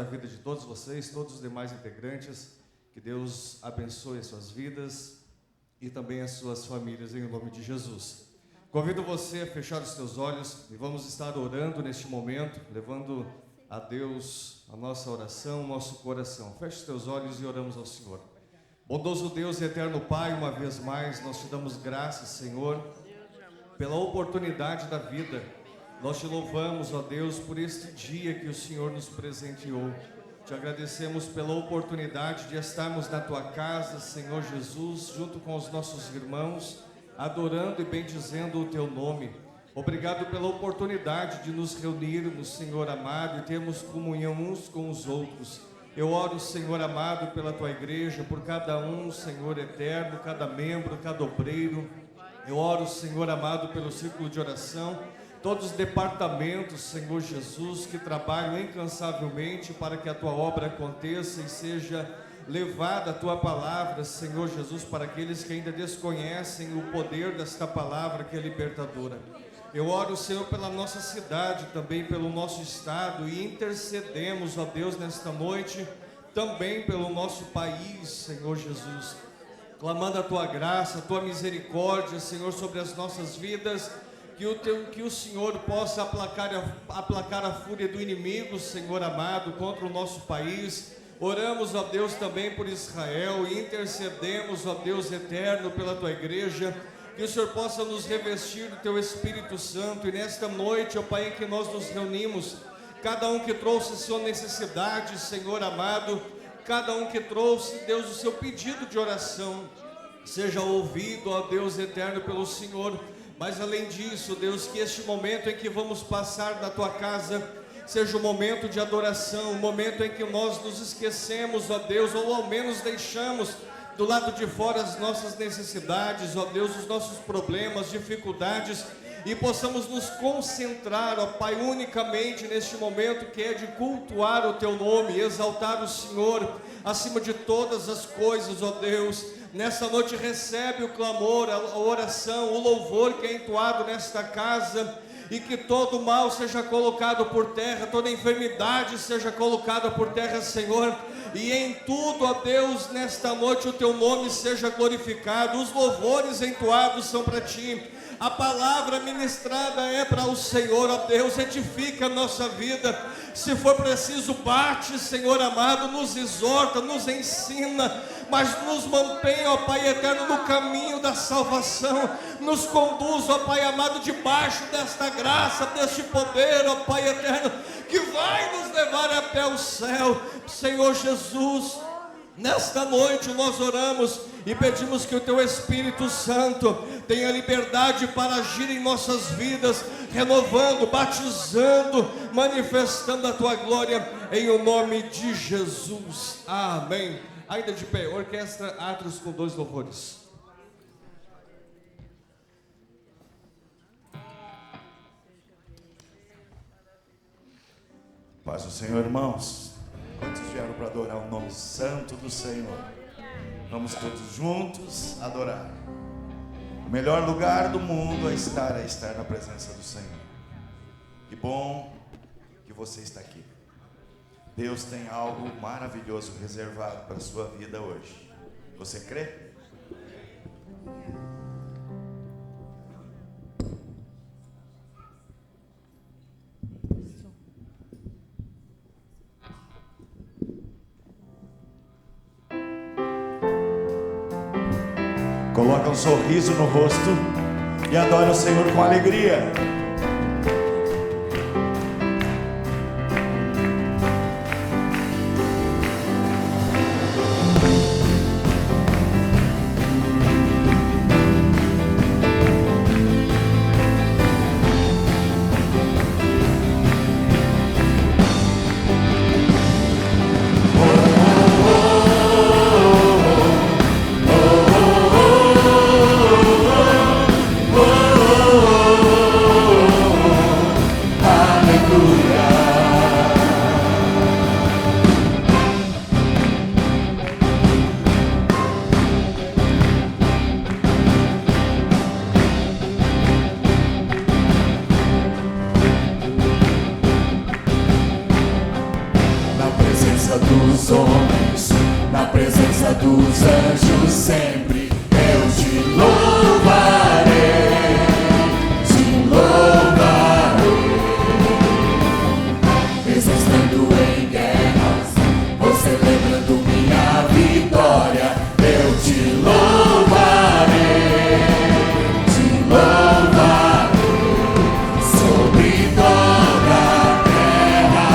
A vida de todos vocês, todos os demais integrantes, que Deus abençoe as suas vidas e também as suas famílias em nome de Jesus. Convido você a fechar os seus olhos e vamos estar orando neste momento, levando a Deus a nossa oração, o nosso coração. Feche os teus olhos e oramos ao Senhor. Bondoso Deus e eterno Pai, uma vez mais nós te damos graças, Senhor, pela oportunidade da vida. Nós te louvamos, ó Deus, por este dia que o Senhor nos presenteou. Te agradecemos pela oportunidade de estarmos na Tua casa, Senhor Jesus, junto com os nossos irmãos, adorando e bendizendo o Teu nome. Obrigado pela oportunidade de nos reunirmos, Senhor amado, e termos comunhão uns com os outros. Eu oro, Senhor amado, pela Tua igreja, por cada um, Senhor eterno, cada membro, cada obreiro. Eu oro, Senhor amado, pelo círculo de oração, todos os departamentos, Senhor Jesus, que trabalham incansavelmente para que a Tua obra aconteça e seja levada a Tua palavra, Senhor Jesus, para aqueles que ainda desconhecem o poder desta palavra que é libertadora. Eu oro, Senhor, pela nossa cidade, também pelo nosso estado, e intercedemos, ó Deus, nesta noite, também pelo nosso país, Senhor Jesus, clamando a Tua graça, a Tua misericórdia, Senhor, sobre as nossas vidas. Que o Senhor possa aplacar a fúria do inimigo, Senhor amado, contra o nosso país. Oramos, ó Deus, também por Israel e intercedemos, ó Deus eterno, pela Tua igreja. Que o Senhor possa nos revestir do Teu Espírito Santo. E nesta noite, ó Pai, em que nós nos reunimos, cada um que trouxe a sua necessidade, Senhor amado, cada um que trouxe, Deus, o seu pedido de oração, seja ouvido, ó Deus eterno, pelo Senhor. Mas além disso, Deus, que este momento em que vamos passar na Tua casa seja um momento de adoração, um momento em que nós nos esquecemos, ó Deus, ou ao menos deixamos do lado de fora as nossas necessidades, ó Deus, os nossos problemas, dificuldades, e possamos nos concentrar, ó Pai, unicamente neste momento que é de cultuar o Teu nome, exaltar o Senhor acima de todas as coisas, ó Deus. Nessa noite recebe o clamor, a oração, o louvor que é entoado nesta casa, e que todo mal seja colocado por terra, toda enfermidade seja colocada por terra, Senhor, e em tudo, ó Deus, nesta noite o Teu nome seja glorificado. Os louvores entoados são para Ti, a palavra ministrada é para o Senhor, ó Deus. Edifica a nossa vida, se for preciso bate, Senhor amado, nos exorta, nos ensina, mas nos mantém, ó Pai eterno, no caminho da salvação. Nos conduz, ó Pai amado, debaixo desta graça, deste poder, ó Pai eterno, que vai nos levar até o céu. Senhor Jesus, nesta noite nós oramos e pedimos que o Teu Espírito Santo tenha liberdade para agir em nossas vidas, renovando, batizando, manifestando a Tua glória, em o nome de Jesus. Amém. Ainda de pé, orquestra Atos com 2 louvores. Paz do Senhor, irmãos. Quantos vieram para adorar o nome santo do Senhor? Vamos todos juntos adorar. O melhor lugar do mundo é estar na presença do Senhor. Que bom que você está aqui. Deus tem algo maravilhoso reservado para a sua vida hoje. Você crê? Coloca um sorriso no rosto e adore o Senhor com alegria. Oh presença dos homens, na presença dos anjos sempre eu te louvarei, te louvarei. Exultando em guerras, você lembrando minha vitória, eu te louvarei, te louvarei. Sobre toda a terra,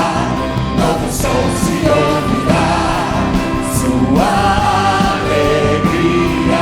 novo sol se ouvirá, sua alegria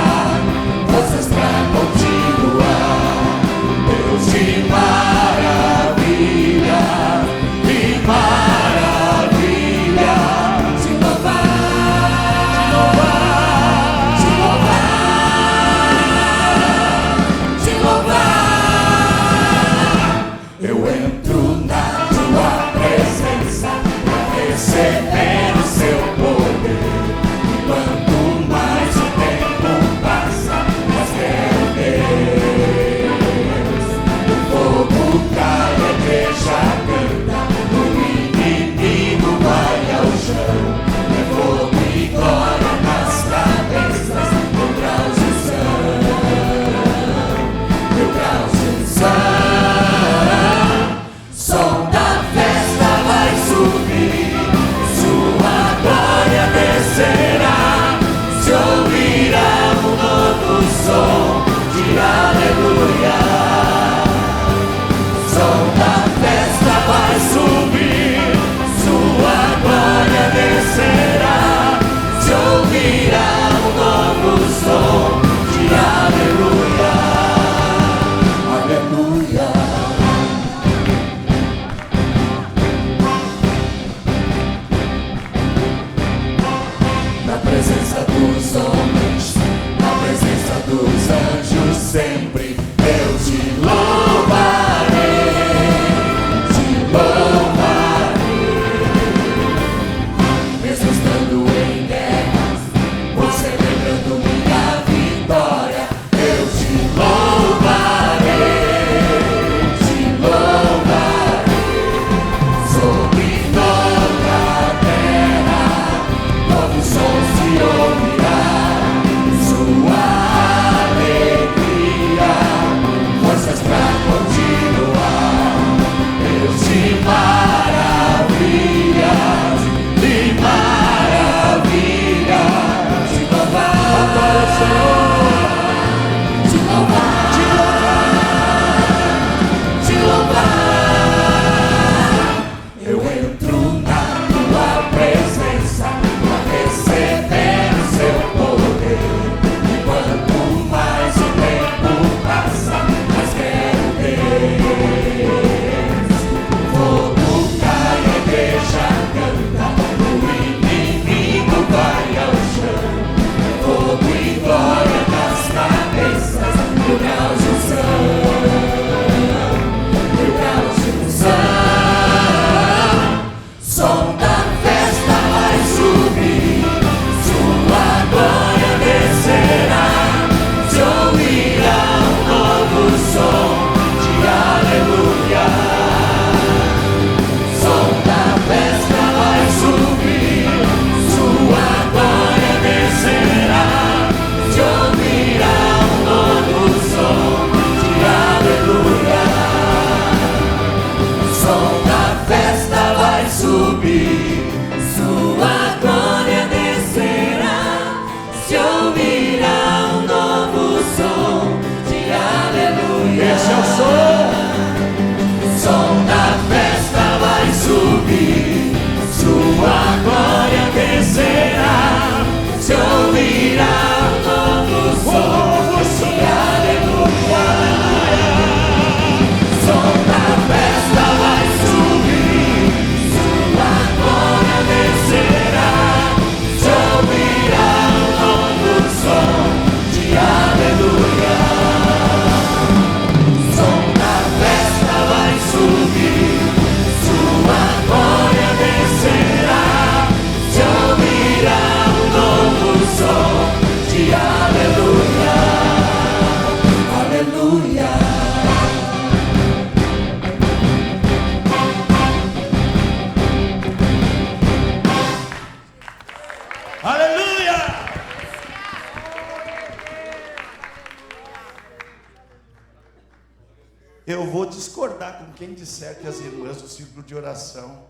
vou discordar com quem disser que as irmãs do círculo de oração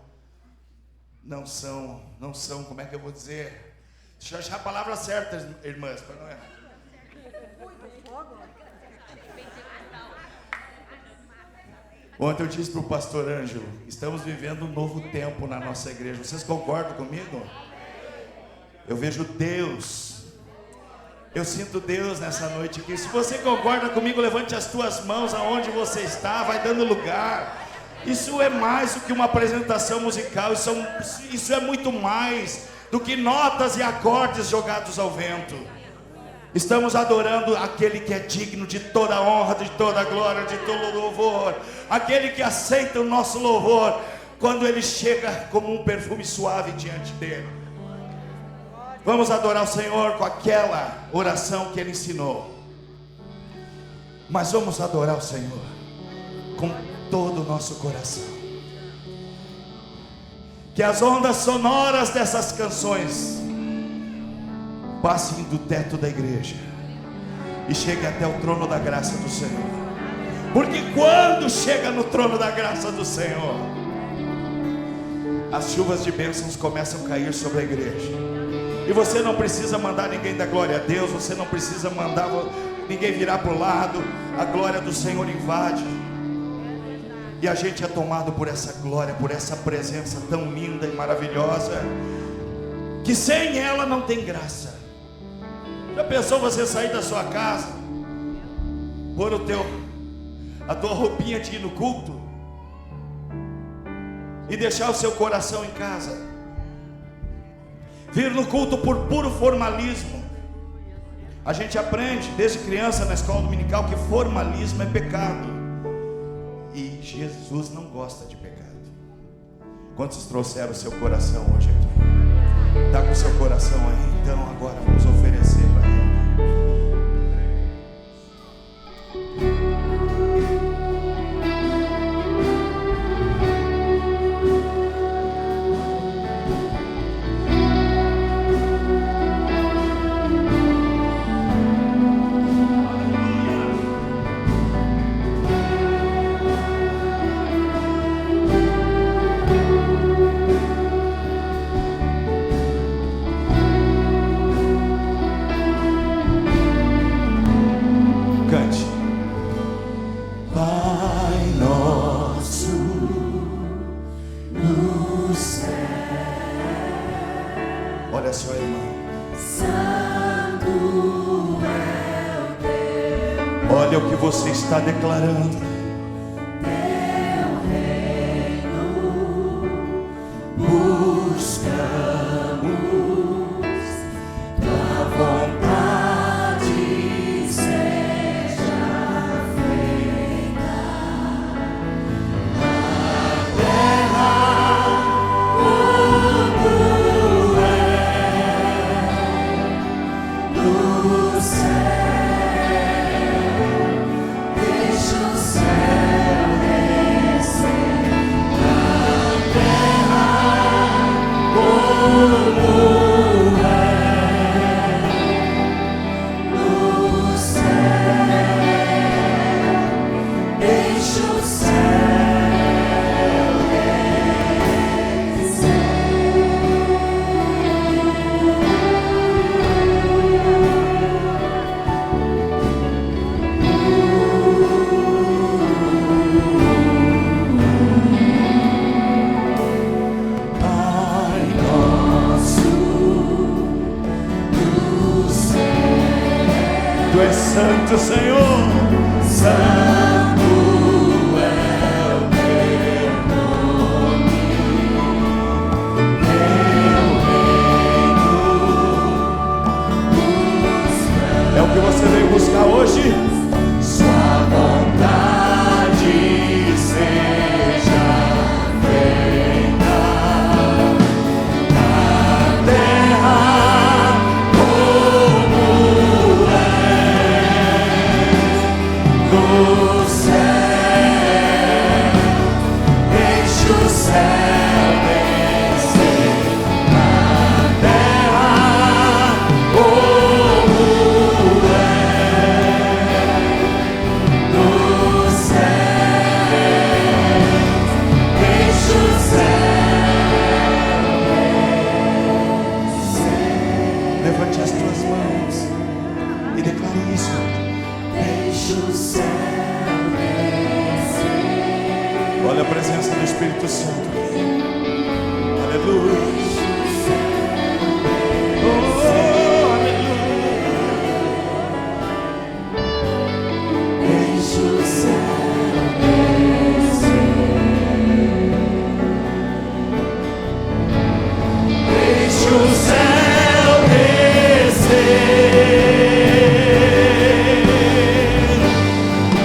não são, como é que eu vou dizer? Deixa eu achar a palavra certa, irmãs, para não errar. Ontem eu disse para o pastor Ângelo, estamos vivendo um novo tempo na nossa igreja. Vocês concordam comigo? Eu vejo Deus, eu sinto Deus nessa noite aqui. Se você concorda comigo, levante as tuas mãos aonde você está, vai dando lugar. Isso é mais do que uma apresentação musical, isso é muito mais do que notas e acordes jogados ao vento. Estamos adorando aquele que é digno de toda honra, de toda glória, de todo louvor. Aquele que aceita o nosso louvor quando ele chega como um perfume suave diante dele. Vamos adorar o Senhor com aquela oração que ele ensinou. Mas vamos adorar o Senhor com todo o nosso coração. Que as ondas sonoras dessas canções passem do teto da igreja e chegue até o trono da graça do Senhor. Porque quando chega no trono da graça do Senhor, as chuvas de bênçãos começam a cair sobre a igreja. E você não precisa mandar ninguém dar glória a Deus, você não precisa mandar ninguém virar para o lado. A glória do Senhor invade. E a gente é tomado por essa glória, por essa presença tão linda e maravilhosa, que sem ela não tem graça. Já pensou você sair da sua casa, pôr a tua roupinha de ir no culto e deixar o seu coração em casa? Vir no culto por puro formalismo. A gente aprende desde criança na escola dominical que formalismo é pecado. E Jesus não gosta de pecado. Quantos trouxeram o seu coração hoje aqui? Está com o seu coração aí? Então agora vamos oferecer para Ele. Olha o que você está declarando. Teu reino buscamos, tua vontade seja feita na terra como é no céu. Tu és santo, Senhor. Santo é o teu nome, teu reino buscamos. É o que você veio buscar hoje? Sua vontade seja feita na terra como é no as tuas mãos e declare isso. Deixa o céu descer. Olha a presença do Espírito Santo. Aleluia. Oh, aleluia. Deixa o céu descer. Deixa o céu descer.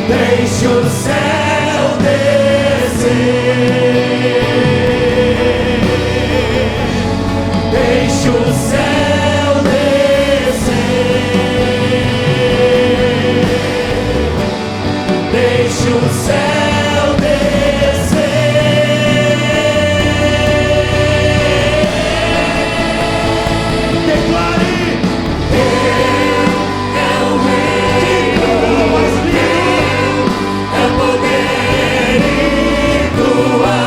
Deixa o céu descer. Deixa o céu descer. Deixa o céu descer. Declare: Ele é o Rei, mais lindo, é poder e tua,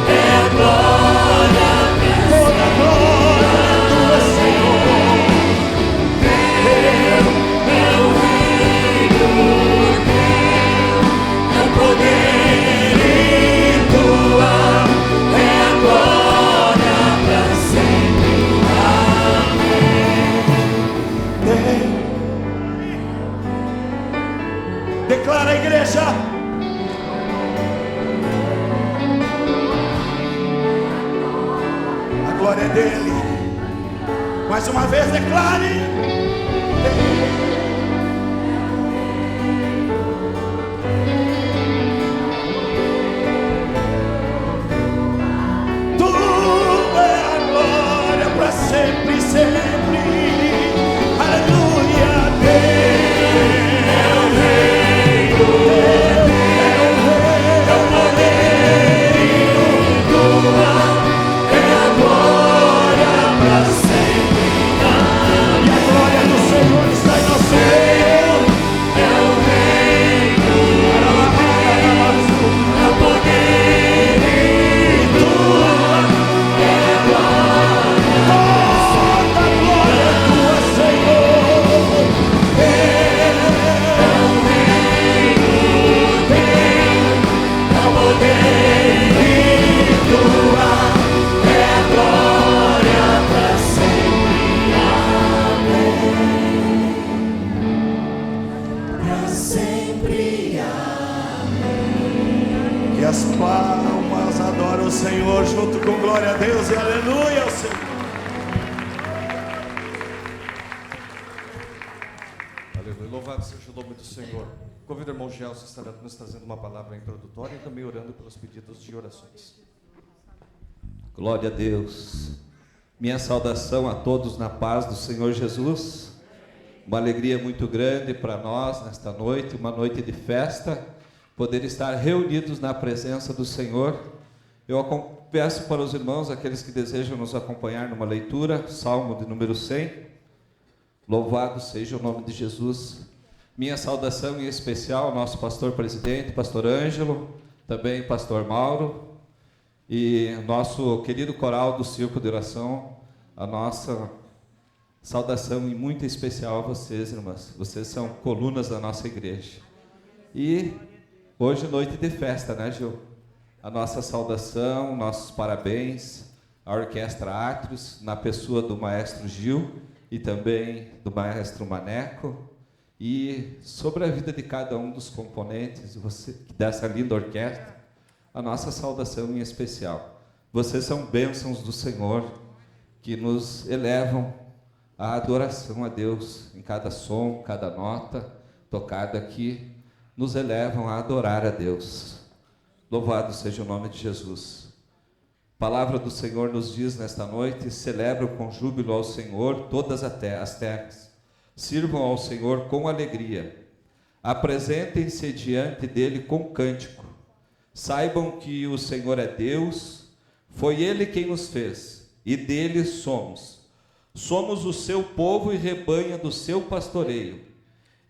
é glória, toda glória tua, Senhor. Deus é o Rei do é poder e tua, é glória pra sempre. declara a igreja. A glória é dele. Mais uma vez declare. Tu é a glória para sempre, sempre. Aleluia. Deus é o Rei do é o poder e tua é a glória para sempre. E a glória do Senhor está em nosso meio. É o Rei do é o poder e tua, é glória. Toda glória é tua, Senhor. É o Rei do é o poder e tua, é glória pra sempre. Amém. Pra sempre. Que as palmas adoram o Senhor junto com glória a Deus e aleluia ao Senhor. Aleluia. Louvado seja o nome do Senhor. Convido o irmão Gelson a estar nos trazendo uma palavra introdutória e também orando pelos pedidos de orações. Glória a Deus. Minha saudação a todos na paz do Senhor Jesus. Uma alegria muito grande para nós nesta noite, uma noite de festa, poder estar reunidos na presença do Senhor. Eu peço para os irmãos, aqueles que desejam nos acompanhar numa leitura, Salmo de número 100. Louvado seja o nome de Jesus. Minha saudação em especial ao nosso pastor presidente, pastor Ângelo, também pastor Mauro, e nosso querido coral do Círculo de Oração, a nossa saudação e muito especial a vocês, irmãs. Vocês são colunas da nossa igreja. E hoje noite de festa, né, Gil? A nossa saudação, nossos parabéns à Orquestra Átrios, na pessoa do maestro Gil e também do maestro Maneco, e sobre a vida de cada um dos componentes dessa linda orquestra, a nossa saudação em especial. Vocês são bênçãos do Senhor, que nos elevam à adoração a Deus, em cada som, cada nota tocada aqui, nos elevam a adorar a Deus. Louvado seja o nome de Jesus. A palavra do Senhor nos diz nesta noite: celebram com júbilo ao Senhor todas as terras. Sirvam ao Senhor com alegria. Apresentem-se diante dele com cântico. Saibam que o Senhor é Deus, foi Ele quem nos fez, e dele somos. Somos o seu povo e rebanho do seu pastoreio.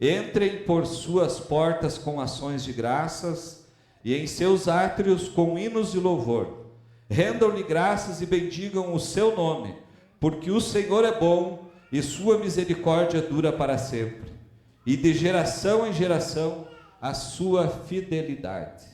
Entrem por suas portas com ações de graças, e em seus átrios com hinos de louvor. Rendam-lhe graças e bendigam o seu nome, porque o Senhor é bom, e sua misericórdia dura para sempre, e de geração em geração a sua fidelidade.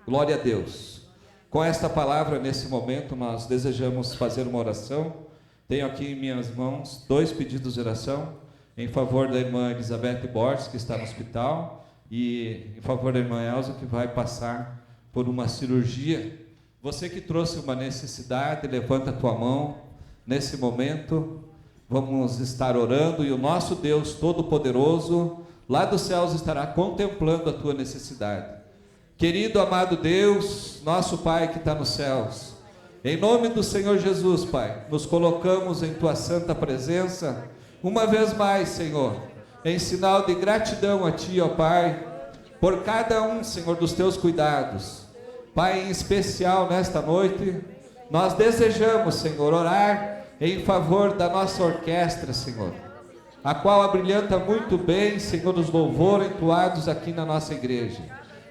Glória a Deus. Com esta palavra, nesse momento, nós desejamos fazer uma oração. Tenho aqui em minhas mãos 2 pedidos de oração, em favor da irmã Elizabeth Borges, que está no hospital, e em favor da irmã Elza, que vai passar por uma cirurgia. Você que trouxe uma necessidade, levanta a tua mão. Nesse momento, vamos estar orando, e o nosso Deus Todo-Poderoso, lá dos céus, estará contemplando a tua necessidade. Querido, amado Deus, nosso Pai que está nos céus, em nome do Senhor Jesus, Pai, nos colocamos em tua santa presença, uma vez mais, Senhor, em sinal de gratidão a Ti, ó Pai, por cada um, Senhor, dos Teus cuidados. Pai, em especial nesta noite, nós desejamos, Senhor, orar em favor da nossa orquestra, Senhor, a qual abrilhanta muito bem, Senhor, os louvores entoados aqui na nossa igreja.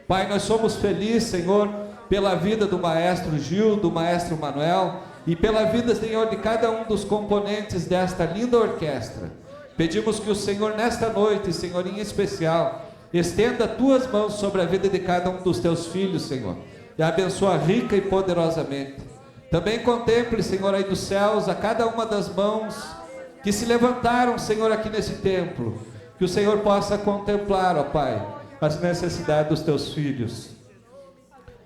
Pai, nós somos felizes, Senhor, pela vida do maestro Gil, do maestro Manuel, e pela vida, Senhor, de cada um dos componentes desta linda orquestra. Pedimos que o Senhor, nesta noite, Senhor, em especial, estenda as tuas mãos sobre a vida de cada um dos teus filhos, Senhor, e abençoa rica e poderosamente. Também contemple, Senhor, aí dos céus, a cada uma das mãos que se levantaram, Senhor, aqui nesse templo, que o Senhor possa contemplar, ó Pai, as necessidades dos teus filhos.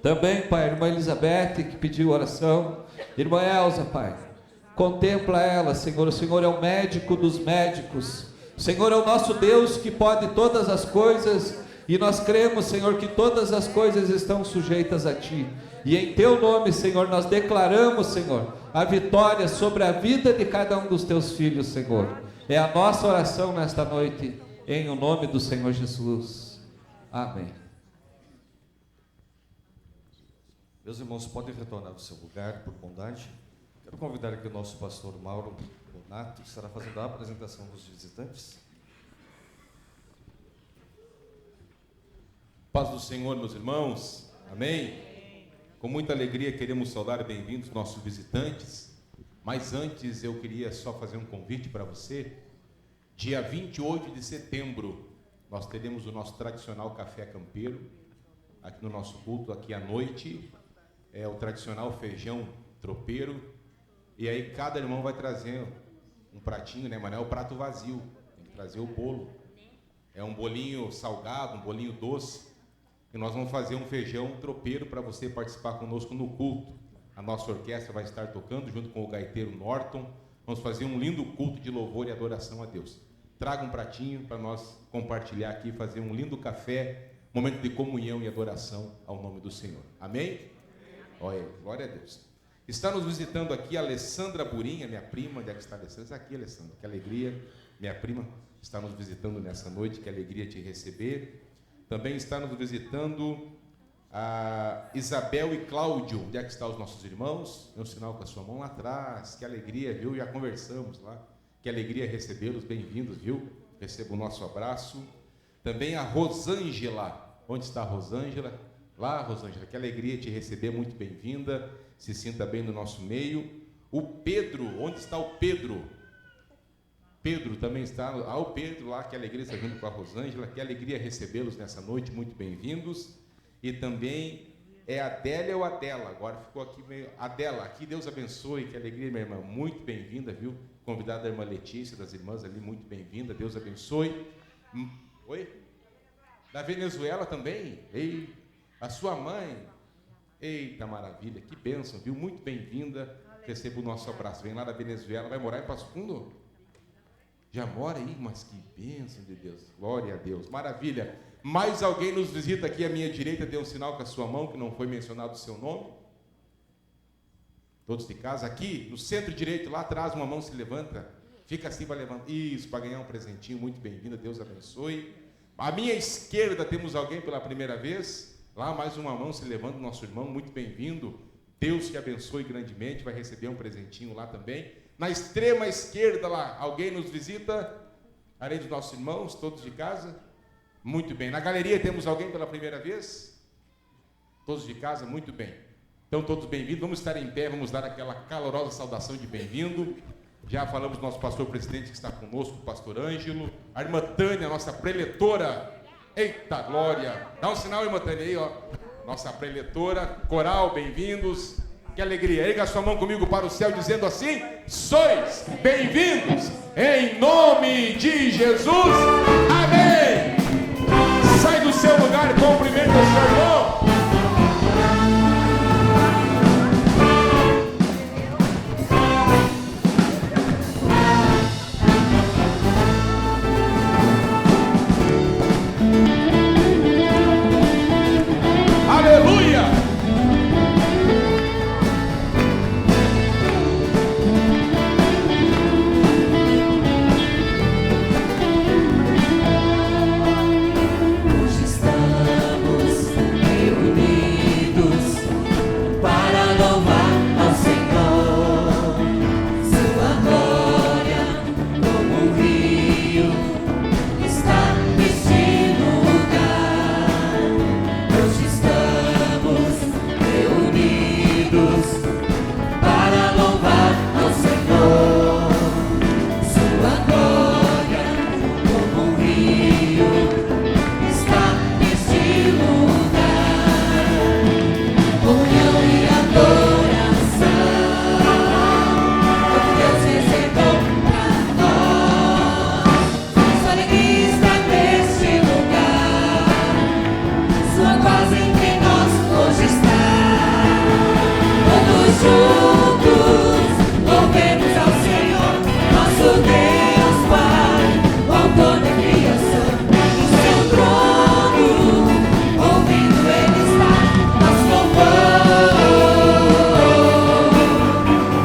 Também, Pai, a irmã Elizabeth, que pediu oração, irmã Elza, Pai, contempla ela, Senhor. O Senhor é o médico dos médicos, o Senhor é o nosso Deus que pode todas as coisas, e nós cremos, Senhor, que todas as coisas estão sujeitas a Ti, e em Teu nome, Senhor, nós declaramos, Senhor, a vitória sobre a vida de cada um dos Teus filhos, Senhor. É a nossa oração nesta noite, em o nome do Senhor Jesus. Amém. Meus irmãos, podem retornar ao seu lugar, por bondade. Quero convidar aqui o nosso pastor Mauro Bonato, que estará fazendo a apresentação dos visitantes. Paz do Senhor, meus irmãos. Amém? Com muita alegria queremos saudar e bem-vindos nossos visitantes. Mas antes eu queria só fazer um convite para você. Dia 28 de setembro, nós teremos o nosso tradicional café campeiro, aqui no nosso culto, aqui à noite. É o tradicional feijão tropeiro. E aí cada irmão vai trazer um pratinho, né? Mas não é o prato vazio, tem que trazer o bolo. É um bolinho salgado, um bolinho doce. E nós vamos fazer um feijão tropeiro para você participar conosco no culto. A nossa orquestra vai estar tocando junto com o gaiteiro Norton. Vamos fazer um lindo culto de louvor e adoração a Deus. Traga um pratinho para nós compartilhar aqui, fazer um lindo café, momento de comunhão e adoração ao nome do Senhor. Amém? Olha, glória a Deus. Está nos visitando aqui a Alessandra Burinha, minha prima. Onde é que está a Alessandra? Está aqui, Alessandra. Que alegria. Minha prima está nos visitando nessa noite. Que alegria te receber. Também está nos visitando a Isabel e Cláudio. Onde é que estão os nossos irmãos? Dê um sinal com a sua mão lá atrás. Que alegria, viu? Já conversamos lá. Que alegria recebê-los, bem-vindos, viu? Receba o nosso abraço. Também a Rosângela. Onde está a Rosângela? Lá, Rosângela, que alegria te receber, muito bem-vinda. Se sinta bem no nosso meio. O Pedro, onde está o Pedro? Pedro também está. Ah, o Pedro lá, que alegria estar junto com a Rosângela. Que alegria recebê-los nessa noite, muito bem-vindos. E também é Adélia ou Adela? Agora ficou aqui meio... Adela, aqui Deus abençoe, que alegria, minha irmã. Muito bem-vinda, viu? Convidada da irmã Letícia, das irmãs ali, muito bem-vinda. Deus abençoe. Oi? Da Venezuela também? Ei, a sua mãe? Eita, maravilha, que bênção, viu? Muito bem-vinda. Receba o nosso abraço. Vem lá da Venezuela, vai morar em Passo Fundo? Já mora aí? Mas que bênção de Deus. Glória a Deus. Maravilha. Mais alguém nos visita aqui à minha direita, dê um sinal com a sua mão, que não foi mencionado o seu nome. Todos de casa. Aqui, no centro direito, lá atrás, uma mão se levanta. Fica assim, vai levantar. Isso, para ganhar um presentinho. Muito bem-vinda, Deus abençoe. À minha esquerda temos alguém pela primeira vez. Lá, mais uma mão se levanta, nosso irmão, muito bem-vindo. Deus te abençoe grandemente, vai receber um presentinho lá também. Na extrema esquerda lá, alguém nos visita, além dos nossos irmãos, todos de casa. Muito bem. Na galeria temos alguém pela primeira vez? Todos de casa? Muito bem. Então, todos bem-vindos. Vamos estar em pé, vamos dar aquela calorosa saudação de bem-vindo. Já falamos do nosso pastor presidente que está conosco, o pastor Ângelo. A irmã Tânia, nossa preletora. Eita glória! Dá um sinal, irmã Tânia, aí, ó. Nossa preletora. Coral, bem-vindos. Que alegria. Erga sua mão comigo para o céu, dizendo assim: sois bem-vindos em nome de Jesus. Amém. Sai do seu lugar e cumprimenta o seu irmão. Aleluia! Hoje estamos reunidos para louvar ao Senhor. Sua glória, como um rio, está neste lugar. Hoje estamos reunidos para louvar ao Senhor. Sua glória, como um rio, está neste lugar. Comunhão e adoração, o que Deus reservou para nós. Sua alegria está neste lugar. Sua paz entre nós hoje está. Todos juntos louvemos ao Senhor, nosso Deus Pai, o autor da criação. Em seu trono, ouvindo Ele está. Nós louvamos,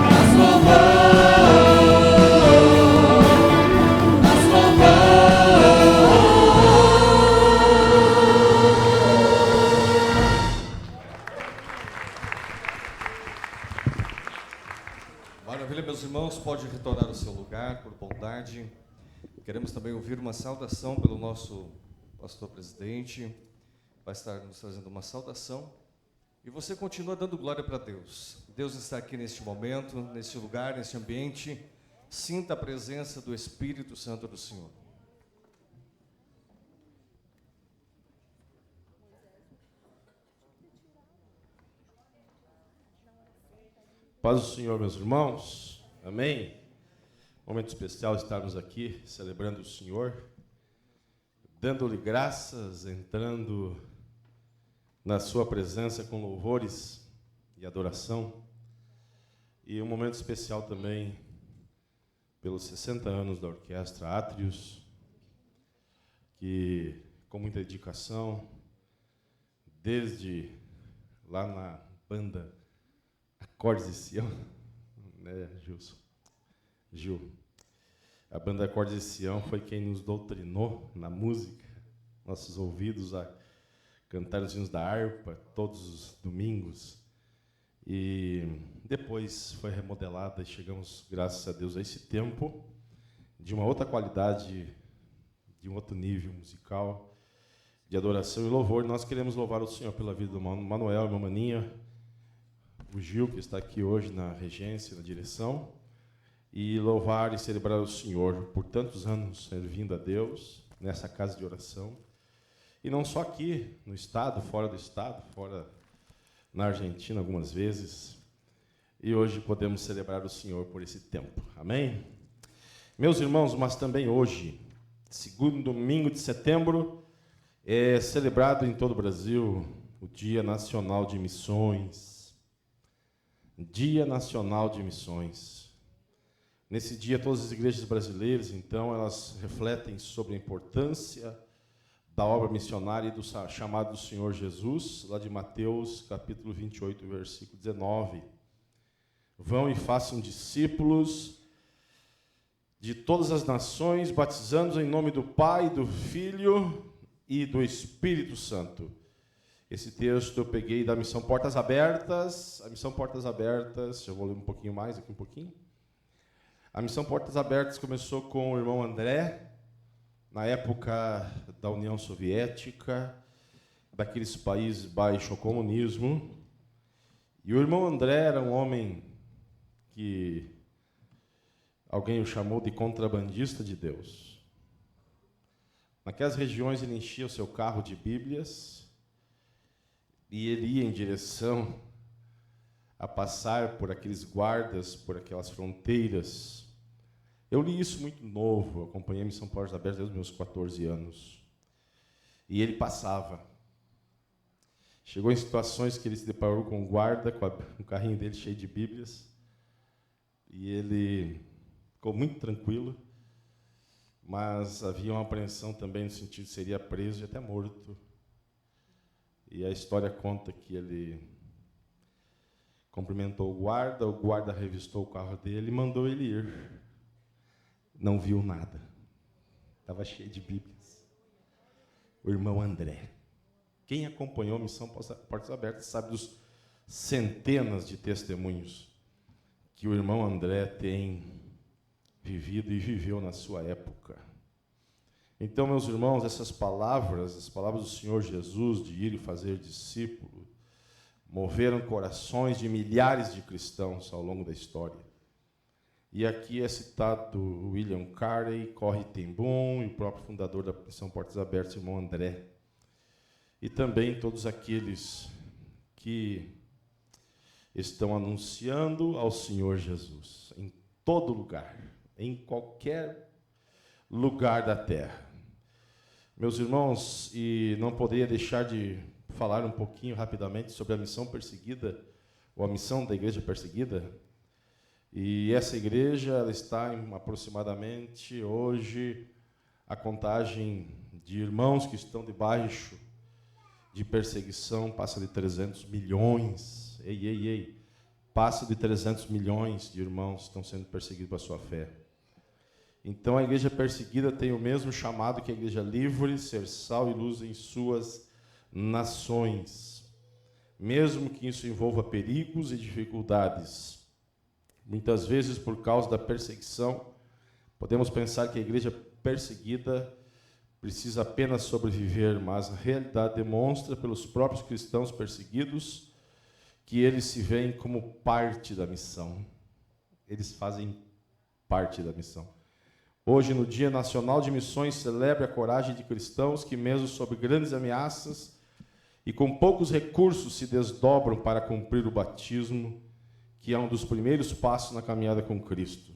nós louvamos, nós Maravilha, meus irmãos, pode retornar ao seu lugar, por bondade. Queremos também ouvir uma saudação pelo nosso pastor presidente. Vai estar nos trazendo uma saudação. E você continua dando glória para Deus. Deus está aqui neste momento, neste lugar, neste ambiente. Sinta a presença do Espírito Santo do Senhor. Paz do Senhor, meus irmãos. Amém? Momento especial estarmos aqui celebrando o Senhor, dando-lhe graças, entrando na sua presença com louvores e adoração. E um momento especial também pelos 60 anos da Orquestra Átrios, que com muita dedicação, desde lá na banda Acordes de Sião, né, Gil? A banda Acordes de Sião foi quem nos doutrinou na música, nossos ouvidos a cantar os hinos da harpa todos os domingos. E depois foi remodelada e chegamos, graças a Deus, a esse tempo de uma outra qualidade, de um outro nível musical, de adoração e louvor. Nós queremos louvar o Senhor pela vida do Manuel, irmã Maninha, o Gil, que está aqui hoje na regência, na direção, e louvar e celebrar o Senhor por tantos anos servindo a Deus nessa casa de oração. E não só aqui, no estado, fora na Argentina algumas vezes. E hoje podemos celebrar o Senhor por esse tempo. Amém? Meus irmãos, mas também hoje, segundo domingo de setembro, é celebrado em todo o Brasil o Dia Nacional de Missões. Dia Nacional de Missões. Nesse dia, todas as igrejas brasileiras, então, elas refletem sobre a importância da obra missionária e do chamado do Senhor Jesus, lá de Mateus, capítulo 28, versículo 19. Vão e façam discípulos de todas as nações, batizando-os em nome do Pai, do Filho e do Espírito Santo. Esse texto eu peguei da Missão Portas Abertas. A Missão Portas Abertas, eu vou ler um pouquinho mais aqui, um pouquinho. A Missão Portas Abertas começou com o irmão André, na época da União Soviética, daqueles países baixo ao comunismo. E o irmão André era um homem que Alguém o chamou de contrabandista de Deus. Naquelas regiões ele enchia o seu carro de Bíblias e ele ia em direção a passar por aqueles guardas, por aquelas fronteiras. Eu li isso muito novo, eu acompanhei a Missão Portas Abertas desde os meus 14 anos. E ele passava. Chegou em situações que ele se deparou com um guarda, com o carrinho dele cheio de Bíblias, e ele ficou muito tranquilo, mas havia uma apreensão também no sentido de seria preso e até morto. E a história conta que ele cumprimentou o guarda revistou o carro dele e mandou ele ir. Não viu nada. Estava cheio de Bíblias. O irmão André. Quem acompanhou a Missão Portas Abertas sabe dos centenas de testemunhos que o irmão André tem vivido e viveu na sua época. Então, meus irmãos, essas palavras, as palavras do Senhor Jesus de ir e fazer discípulo, moveram corações de milhares de cristãos ao longo da história. E aqui é citado William Carey, Corrie ten Boom e o próprio fundador da Missão Portas Abertas, irmão André. E também todos aqueles que estão anunciando ao Senhor Jesus, em todo lugar, em qualquer lugar da terra. Meus irmãos, e não poderia deixar de falar um pouquinho rapidamente sobre a missão perseguida, ou a missão da igreja perseguida. E essa igreja ela está em aproximadamente, hoje, a contagem de irmãos que estão debaixo de perseguição passa de 300 milhões. Passa de 300 milhões de irmãos que estão sendo perseguidos por sua fé. Então, a igreja perseguida tem o mesmo chamado que a igreja livre, ser sal e luz em suas nações. Mesmo que isso envolva perigos e dificuldades. Muitas vezes, por causa da perseguição, podemos pensar que a igreja perseguida precisa apenas sobreviver, mas a realidade demonstra pelos próprios cristãos perseguidos que eles se veem como parte da missão. Eles fazem parte da missão. Hoje, no Dia Nacional de Missões, celebra a coragem de cristãos que, mesmo sob grandes ameaças e com poucos recursos, se desdobram para cumprir o batismo, que é um dos primeiros passos na caminhada com Cristo.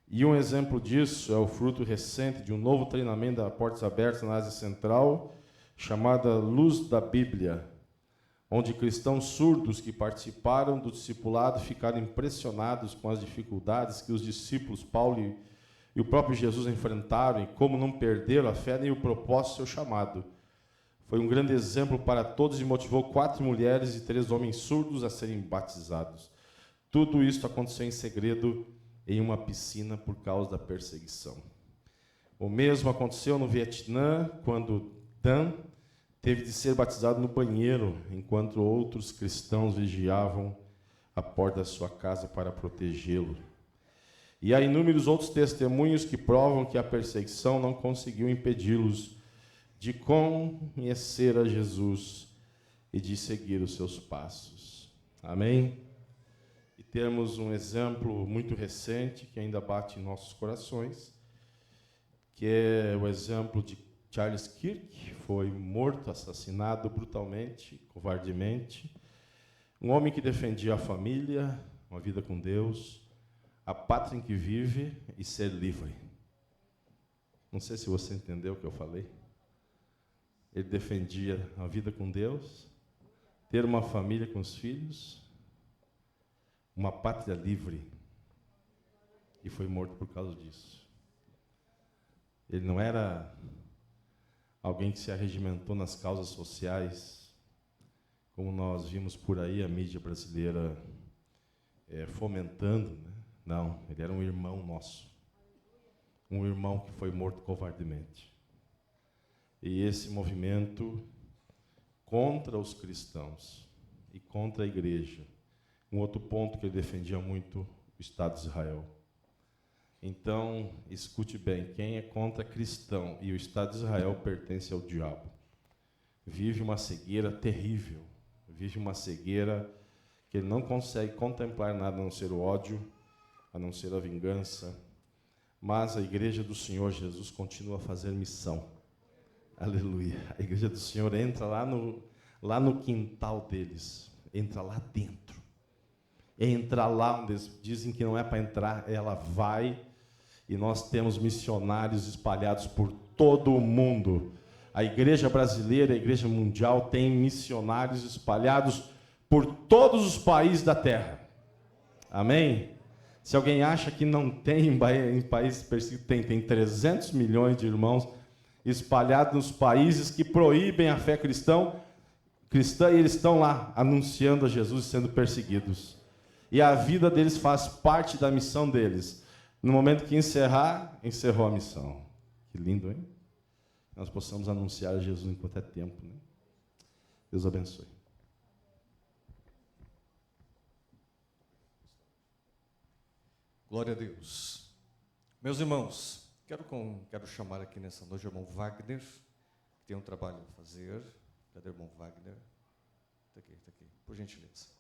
E um exemplo disso é o fruto recente de um novo treinamento da Portas Abertas na Ásia Central, chamada Luz da Bíblia, onde cristãos surdos que participaram do discipulado ficaram impressionados com as dificuldades que os discípulos Paulo e o próprio Jesus enfrentaram e como não perderam a fé nem o propósito do seu chamado. Foi um grande exemplo para todos e motivou 4 mulheres e 3 homens surdos a serem batizados. Tudo isso aconteceu em segredo em uma piscina por causa da perseguição. O mesmo aconteceu no Vietnã, quando Dan teve de ser batizado no banheiro, enquanto outros cristãos vigiavam a porta da sua casa para protegê-lo. E há inúmeros outros testemunhos que provam que a perseguição não conseguiu impedi-los de conhecer a Jesus e de seguir os seus passos. Amém? E temos um exemplo muito recente que ainda bate em nossos corações, que é o exemplo de Charles Kirk, foi morto, assassinado brutalmente, covardemente. Um homem que defendia a família, uma vida com Deus, a pátria em que vive e ser livre. Não sei se você entendeu o que eu falei. Ele defendia a vida com Deus, ter uma família com os filhos, uma pátria livre, e foi morto por causa disso. Ele não era alguém que se arregimentou nas causas sociais, como nós vimos por aí a mídia brasileira fomentando, né? Não, ele era um irmão nosso. Um irmão que foi morto covardemente. E esse movimento contra os cristãos e contra a igreja. Um outro ponto que ele defendia muito, o Estado de Israel. Então, escute bem, quem é contra cristão e o Estado de Israel pertence ao diabo. Vive uma cegueira terrível. Vive uma cegueira que ele não consegue contemplar nada a não ser o ódio, a não ser a vingança, mas a igreja do Senhor Jesus continua a fazer missão. Aleluia. A igreja do Senhor entra lá no quintal deles, entra lá dentro. Entra lá onde eles dizem que não é para entrar, ela vai, e nós temos missionários espalhados por todo o mundo. A igreja brasileira, a igreja mundial tem missionários espalhados por todos os países da terra. Amém? Se alguém acha que não tem em países perseguidos, tem 300 milhões de irmãos espalhados nos países que proíbem a fé cristã, e eles estão lá anunciando a Jesus e sendo perseguidos. E a vida deles faz parte da missão deles. No momento que encerrou a missão. Que lindo, hein? Nós possamos anunciar a Jesus enquanto é tempo, né? Deus abençoe. Glória a Deus. Meus irmãos, quero chamar aqui nessa noite o irmão Wagner, que tem um trabalho a fazer. Cadê o irmão Wagner? Está aqui, por gentileza.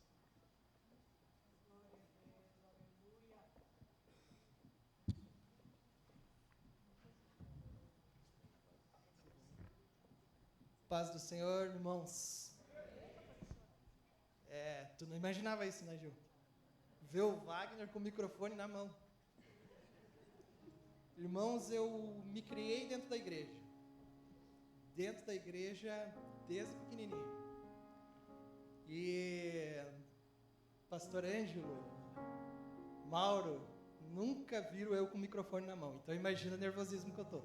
Paz do Senhor, irmãos. Tu não imaginava isso, né, Gil? Ver o Wagner com o microfone na mão. Irmãos, eu me criei dentro da igreja. Dentro da igreja, desde pequenininho. E pastor Ângelo, Mauro, nunca viram eu com o microfone na mão. Então imagina o nervosismo que eu tô.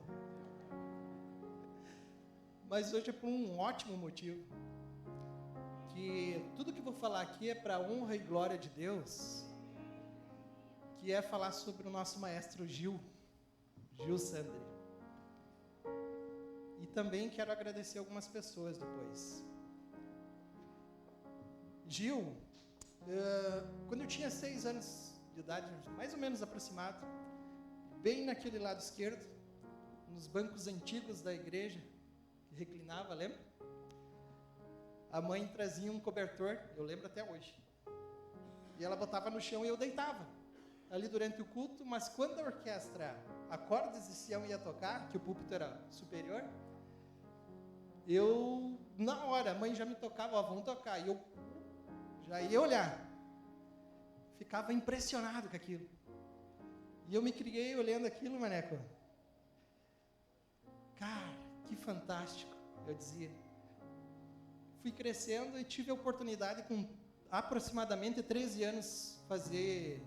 Mas hoje é por um ótimo motivo, que tudo que eu vou falar aqui é para a honra e glória de Deus, que é falar sobre o nosso maestro Gil Sandri. E também quero agradecer algumas pessoas depois. Gil, quando eu tinha 6 anos de idade, mais ou menos aproximado, bem naquele lado esquerdo, nos bancos antigos da igreja, reclinava, lembra? A mãe trazia um cobertor, eu lembro até hoje, e ela botava no chão e eu deitava ali durante o culto. Mas quando a orquestra Acordes de Sião ia tocar, que o púlpito era superior, eu, na hora, a mãe já me tocava, vamos tocar, e eu já ia olhar, ficava impressionado com aquilo, e eu me criei olhando aquilo, maneco, cara, que fantástico, eu dizia. Fui crescendo e tive a oportunidade, com aproximadamente 13 anos, fazer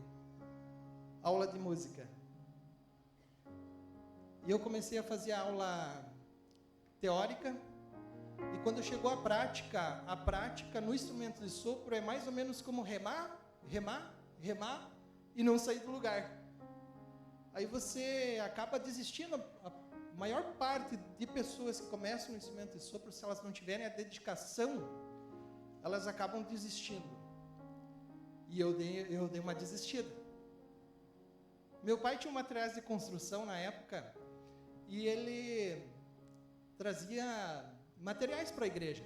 aula de música. E eu comecei a fazer aula teórica, e quando chegou a prática no instrumento de sopro é mais ou menos como remar e não sair do lugar. Aí você acaba desistindo. A maior parte de pessoas que começam no instrumento de sopro, se elas não tiverem a dedicação, elas acabam desistindo. E eu dei uma desistida. Meu pai tinha uma materiais de construção na época, e ele trazia materiais para a igreja.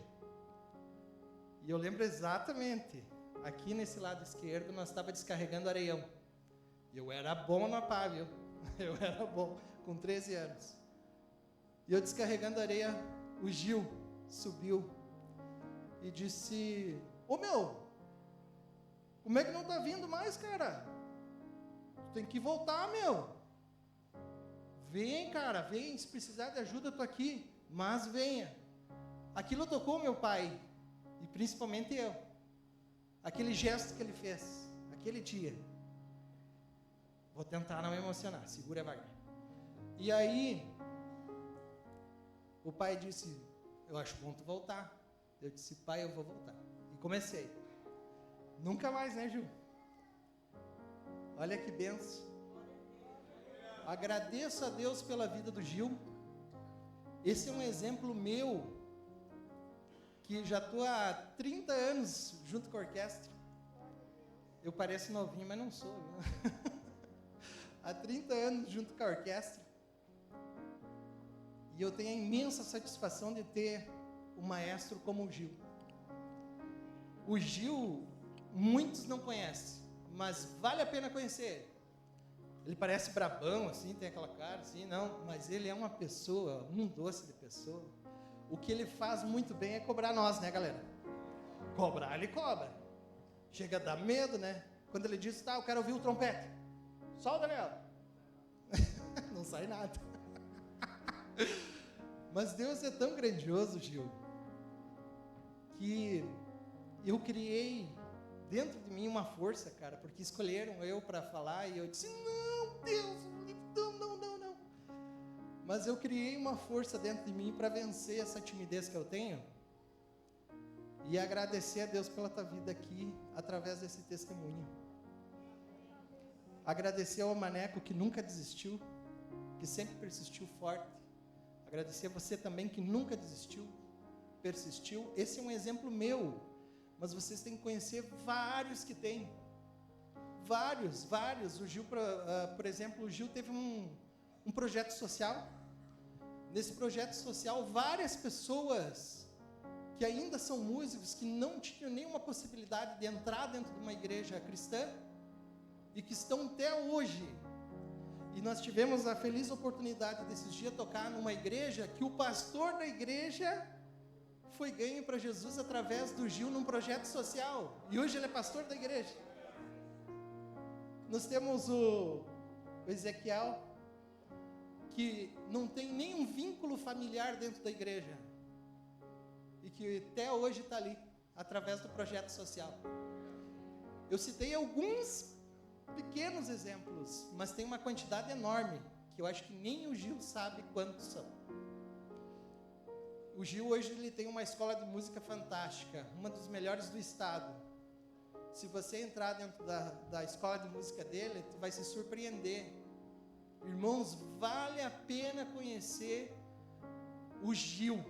E eu lembro exatamente, aqui nesse lado esquerdo, nós estávamos descarregando areião. Eu era bom na pá, viu? Eu era bom, com 13 anos. E eu descarregando areia, o Gil subiu e disse: ô meu, como é que não tá vindo mais, cara? Tu tem que voltar, meu. Vem, cara, vem, se precisar de ajuda, eu tô aqui, mas venha. Aquilo tocou meu pai, e principalmente eu. Aquele gesto que ele fez, aquele dia. Vou tentar não me emocionar, segura, Wagner. E aí, o pai disse: eu acho bom tu voltar. Eu disse: pai, eu vou voltar. E comecei. Nunca mais, né, Gil? Olha que benção. Agradeço a Deus pela vida do Gil. Esse é um exemplo meu, que já estou há 30 anos junto com a orquestra. Eu pareço novinho, mas não sou, viu? Há 30 anos junto com a orquestra. E eu tenho a imensa satisfação de ter um maestro como o Gil. O Gil, muitos não conhecem, mas vale a pena conhecer ele. Ele parece brabão, assim, tem aquela cara, assim, não, mas ele é uma pessoa, um doce de pessoa. O que ele faz muito bem é cobrar nós, né, galera? Cobrar, ele cobra. Chega a dar medo, né? Quando ele diz, tá, eu quero ouvir o trompete. Solta, Daniel. Não sai nada. Mas Deus é tão grandioso, Gil, que eu criei dentro de mim uma força, cara, porque escolheram eu para falar e eu disse, não, Deus, não. Mas eu criei uma força dentro de mim para vencer essa timidez que eu tenho e agradecer a Deus pela tua vida aqui, através desse testemunho. Agradecer ao Maneco que nunca desistiu, que sempre persistiu forte. Agradecer a você também que nunca desistiu, persistiu. Esse é um exemplo meu, mas vocês têm que conhecer vários que tem. Vários. O Gil, por exemplo, o Gil teve um projeto social. Nesse projeto social, várias pessoas que ainda são músicos, que não tinham nenhuma possibilidade de entrar dentro de uma igreja cristã, e que estão até hoje. E nós tivemos a feliz oportunidade desses dias tocar numa igreja que o pastor da igreja foi ganho para Jesus através do Gil num projeto social. E hoje ele é pastor da igreja. Nós temos o Ezequiel, que não tem nenhum vínculo familiar dentro da igreja. E que até hoje está ali, através do projeto social. Eu citei alguns pequenos exemplos, mas tem uma quantidade enorme, que eu acho que nem o Gil sabe quantos são. O Gil hoje ele tem uma escola de música fantástica, uma das melhores do estado. Se você entrar dentro da escola de música dele, tu vai se surpreender. Irmãos, vale a pena conhecer o Gil.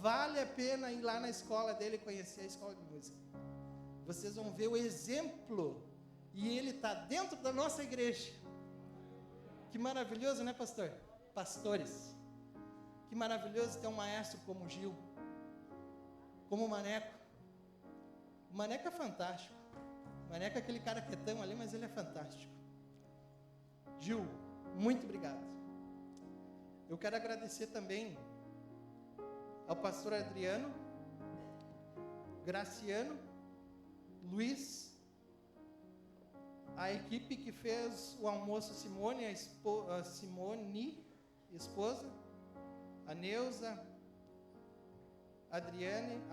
Vale a pena ir lá na escola dele e conhecer a escola de música. Vocês vão ver o exemplo. E ele está dentro da nossa igreja. Que maravilhoso, né, pastor? Pastores. Que maravilhoso ter um maestro como o Gil. Como o Maneco. O Maneco é fantástico. O Maneco é aquele cara quietão ali, mas ele é fantástico. Gil, muito obrigado. Eu quero agradecer também ao pastor Adriano, Graciano, Luiz, a equipe que fez o almoço, Simone, a Simone, esposa, a Neuza, Adriane,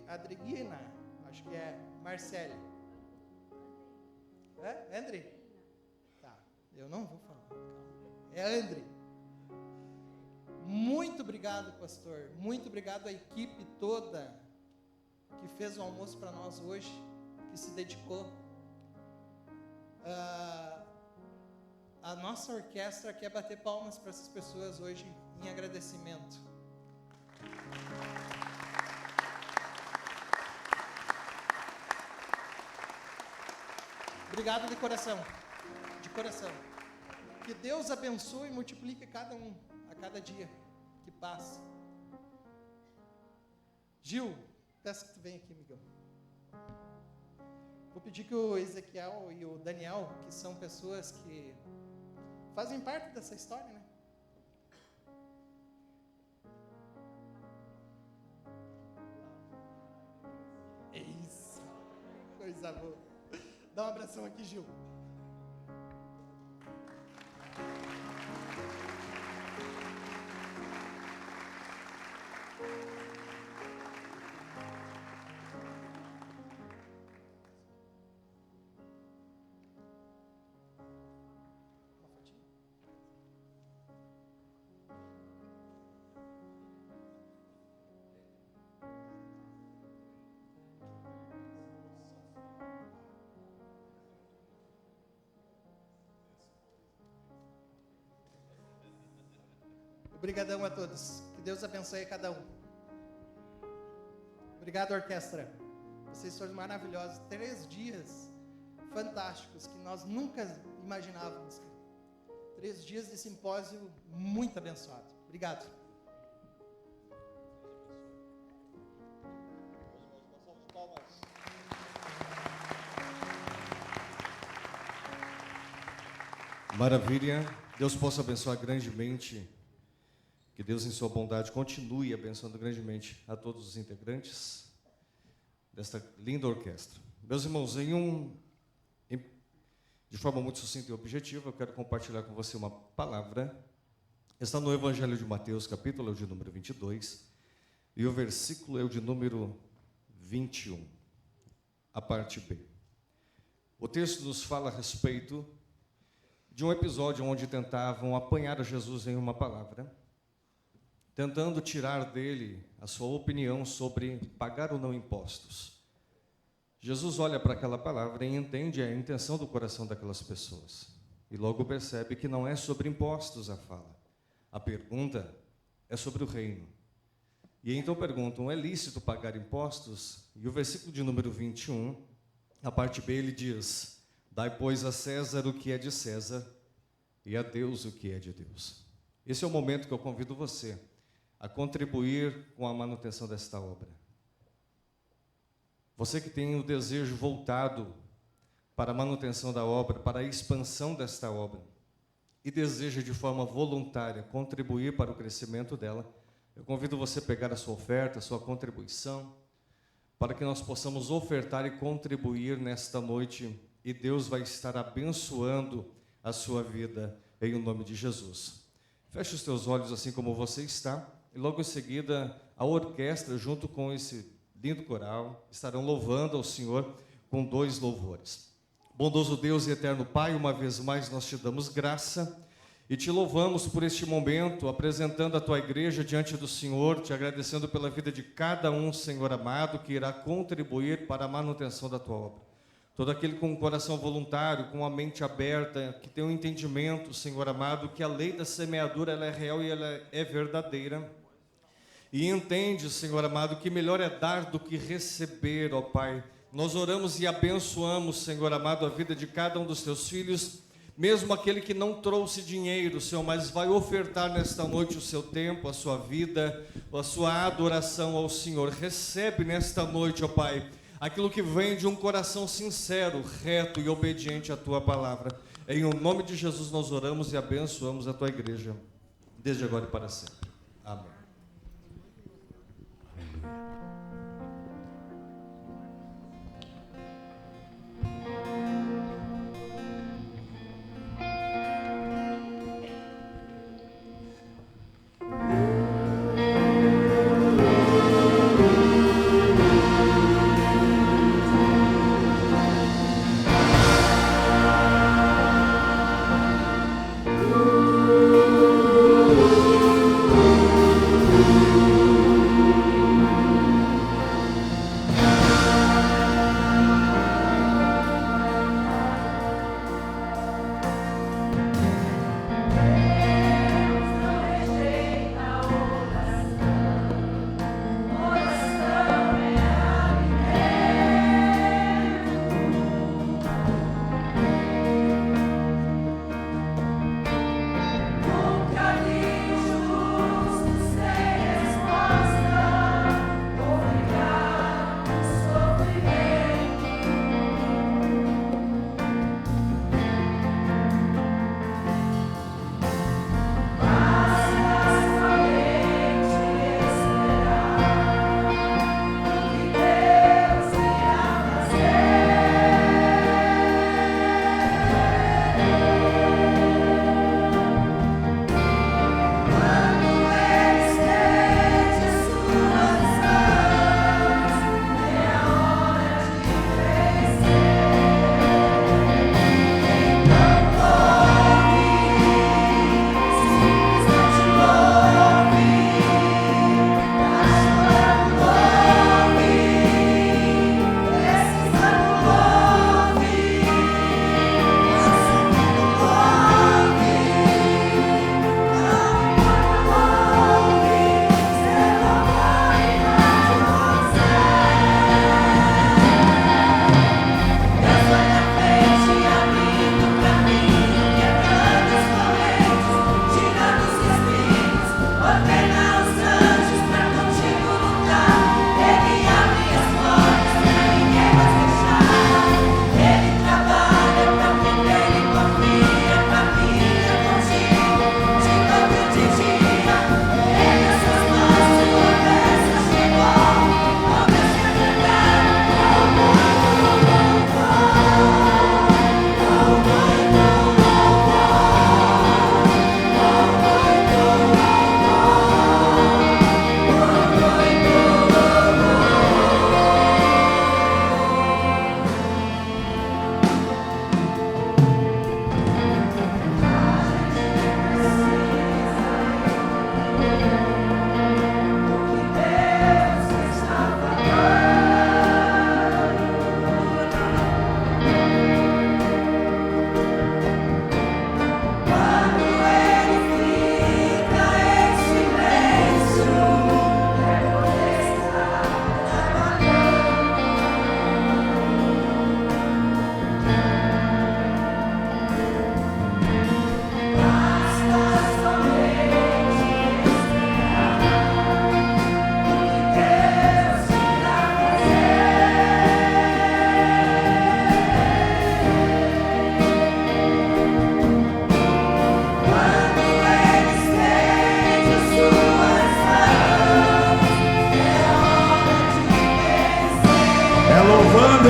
Adriguina, acho que é, Marcele. É, André? Tá, eu não vou falar, calma. É André. Muito obrigado, pastor. Muito obrigado à equipe toda que fez o almoço para nós hoje, que se dedicou. A nossa orquestra quer bater palmas para essas pessoas hoje em agradecimento. Obrigado de coração, que Deus abençoe e multiplique cada um a cada dia que passa. Gil, peço que tu venha aqui, amigão. Vou pedir que o Ezequiel e o Daniel, que são pessoas que fazem parte dessa história, né? É isso. Coisa boa. Dá um abração aqui, Gil. Obrigadão a todos. Que Deus abençoe cada um. Obrigado, orquestra. Vocês foram maravilhosos. 3 dias fantásticos que nós nunca imaginávamos. 3 dias de simpósio muito abençoado. Obrigado. Palmas. Maravilha. Deus possa abençoar grandemente. Que Deus, em sua bondade, continue abençoando grandemente a todos os integrantes desta linda orquestra. Meus irmãos, de forma muito sucinta e objetiva, eu quero compartilhar com você uma palavra. Está no Evangelho de Mateus, capítulo de número 22, e o versículo é o de número 21, a parte B. O texto nos fala a respeito de um episódio onde tentavam apanhar a Jesus em uma palavra, tentando tirar dele a sua opinião sobre pagar ou não impostos. Jesus olha para aquela palavra e entende a intenção do coração daquelas pessoas. E logo percebe que não é sobre impostos a fala. A pergunta é sobre o reino. E então perguntam, é lícito pagar impostos? E o versículo de número 21, a parte B, ele diz, dai, pois, a César o que é de César e a Deus o que é de Deus. Esse é o momento que eu convido você a contribuir com a manutenção desta obra. Você que tem o desejo voltado para a manutenção da obra, para a expansão desta obra, e deseja de forma voluntária contribuir para o crescimento dela, eu convido você a pegar a sua oferta, a sua contribuição, para que nós possamos ofertar e contribuir nesta noite, e Deus vai estar abençoando a sua vida em o nome de Jesus. Feche os teus olhos assim como você está, e logo em seguida a orquestra, junto com esse lindo coral, estarão louvando ao Senhor com 2 louvores. Bondoso Deus e eterno Pai, uma vez mais nós te damos graça e te louvamos por este momento, apresentando a tua igreja diante do Senhor, te agradecendo pela vida de cada um, Senhor amado, que irá contribuir para a manutenção da tua obra. Todo aquele com o coração voluntário, com a mente aberta, que tem um entendimento, Senhor amado, que a lei da semeadura ela é real e ela é verdadeira. E entende, Senhor amado, que melhor é dar do que receber, ó Pai. Nós oramos e abençoamos, Senhor amado, a vida de cada um dos teus filhos, mesmo aquele que não trouxe dinheiro, Senhor, mas vai ofertar nesta noite o seu tempo, a sua vida, a sua adoração ao Senhor. Recebe nesta noite, ó Pai, aquilo que vem de um coração sincero, reto e obediente à tua palavra. Em o nome de Jesus nós oramos e abençoamos a tua igreja, desde agora e para sempre. Amém.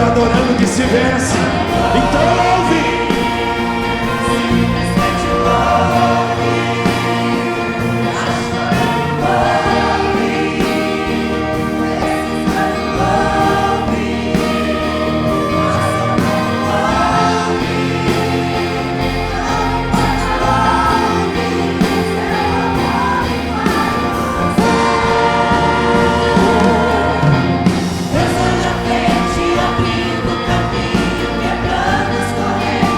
adorando que se vence. Então ouve. Abrindo o caminho, quebrando os correios.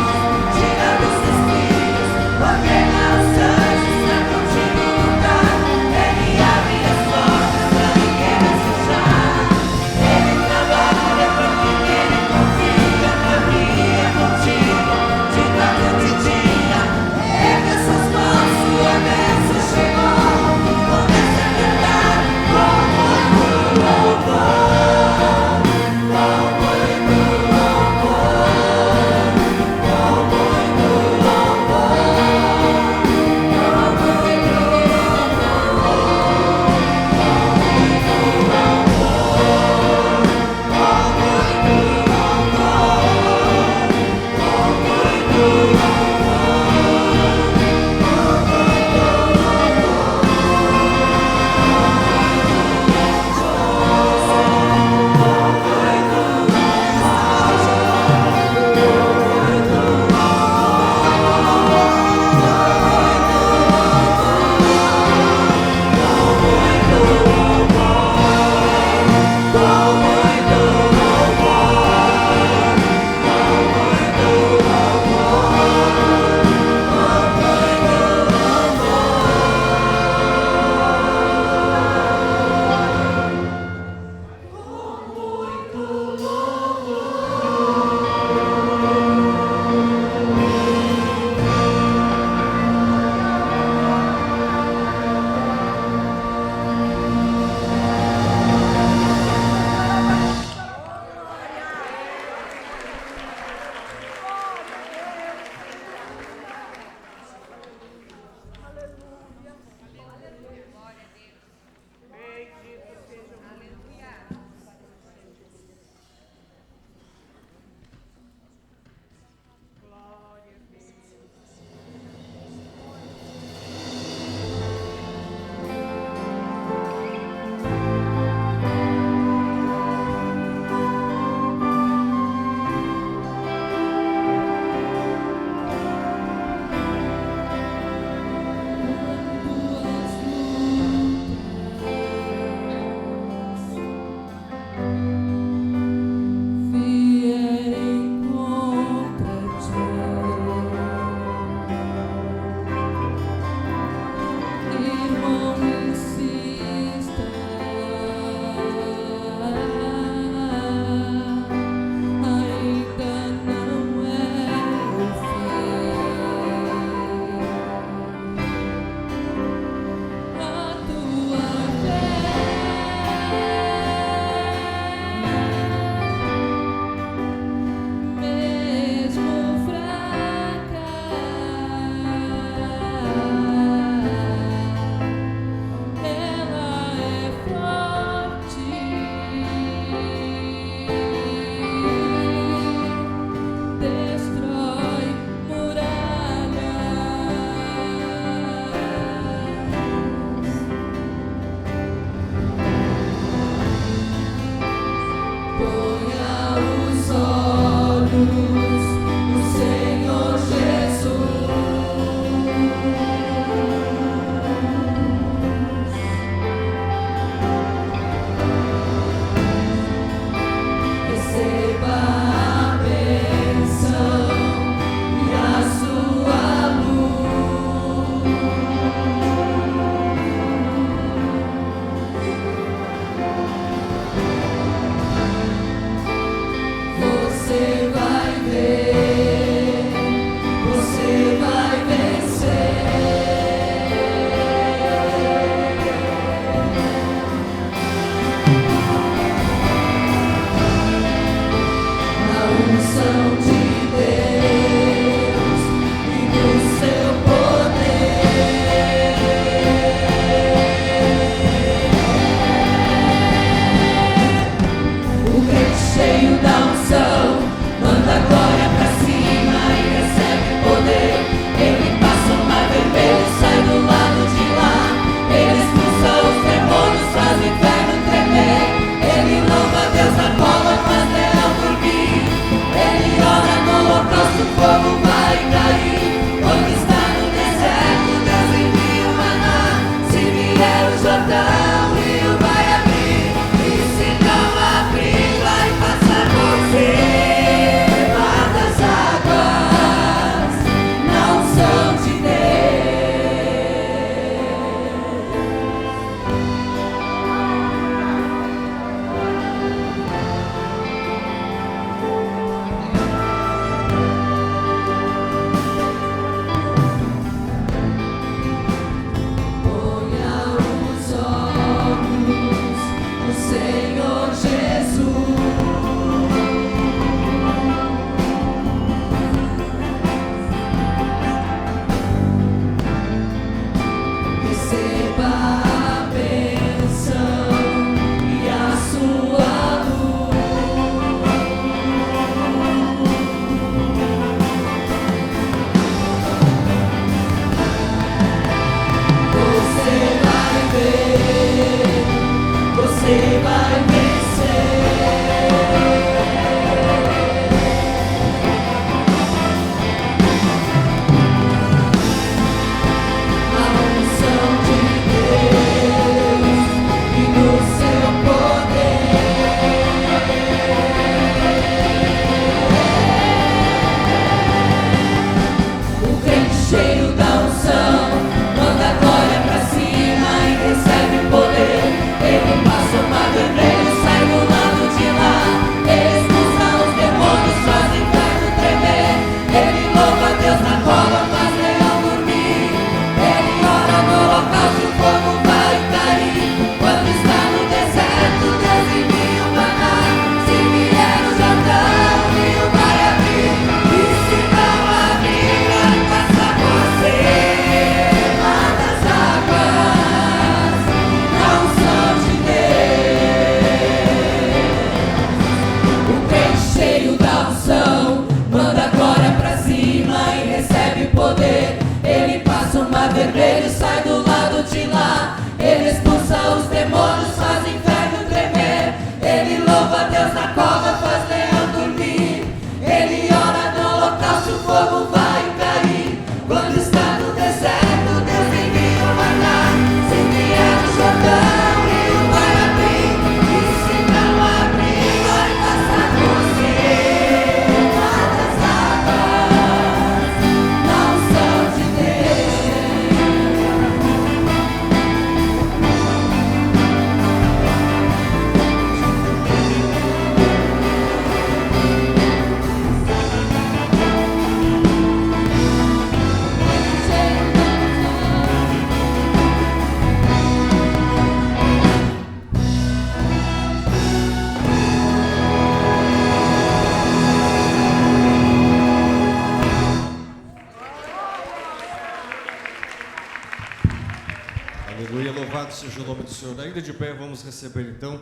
Aleluia, louvado seja o nome do Senhor. Ainda de pé, vamos receber então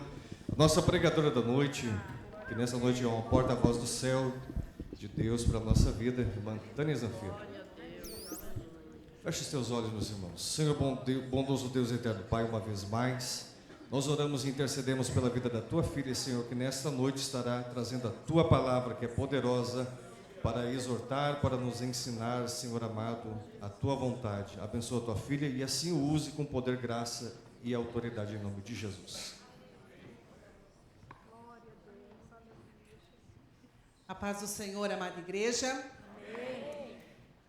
a nossa pregadora da noite, que nessa noite é uma porta-voz do céu de Deus para a nossa vida, irmã Tânia Zanfiro. Feche os teus olhos, meus irmãos. Senhor bondoso Deus eterno, Pai, uma vez mais, nós oramos e intercedemos pela vida da tua filha, Senhor, que nesta noite estará trazendo a tua palavra, que é poderosa, para exortar, para nos ensinar, Senhor amado, a tua vontade. Abençoa a tua filha e assim o use com poder, graça e autoridade em nome de Jesus. A paz do Senhor, amada igreja. Amém.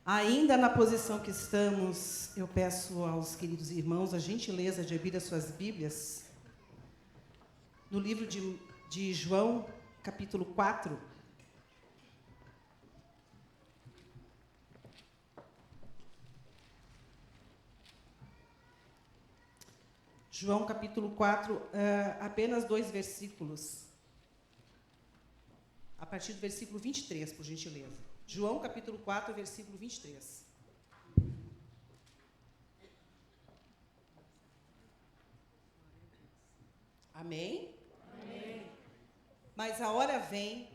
Ainda na posição que estamos, eu peço aos queridos irmãos a gentileza de abrir as suas Bíblias no livro de João, capítulo 4. João capítulo 4, apenas 2 versículos. A partir do versículo 23, por gentileza. João capítulo 4, versículo 23. Amém? Amém. Mas a hora vem,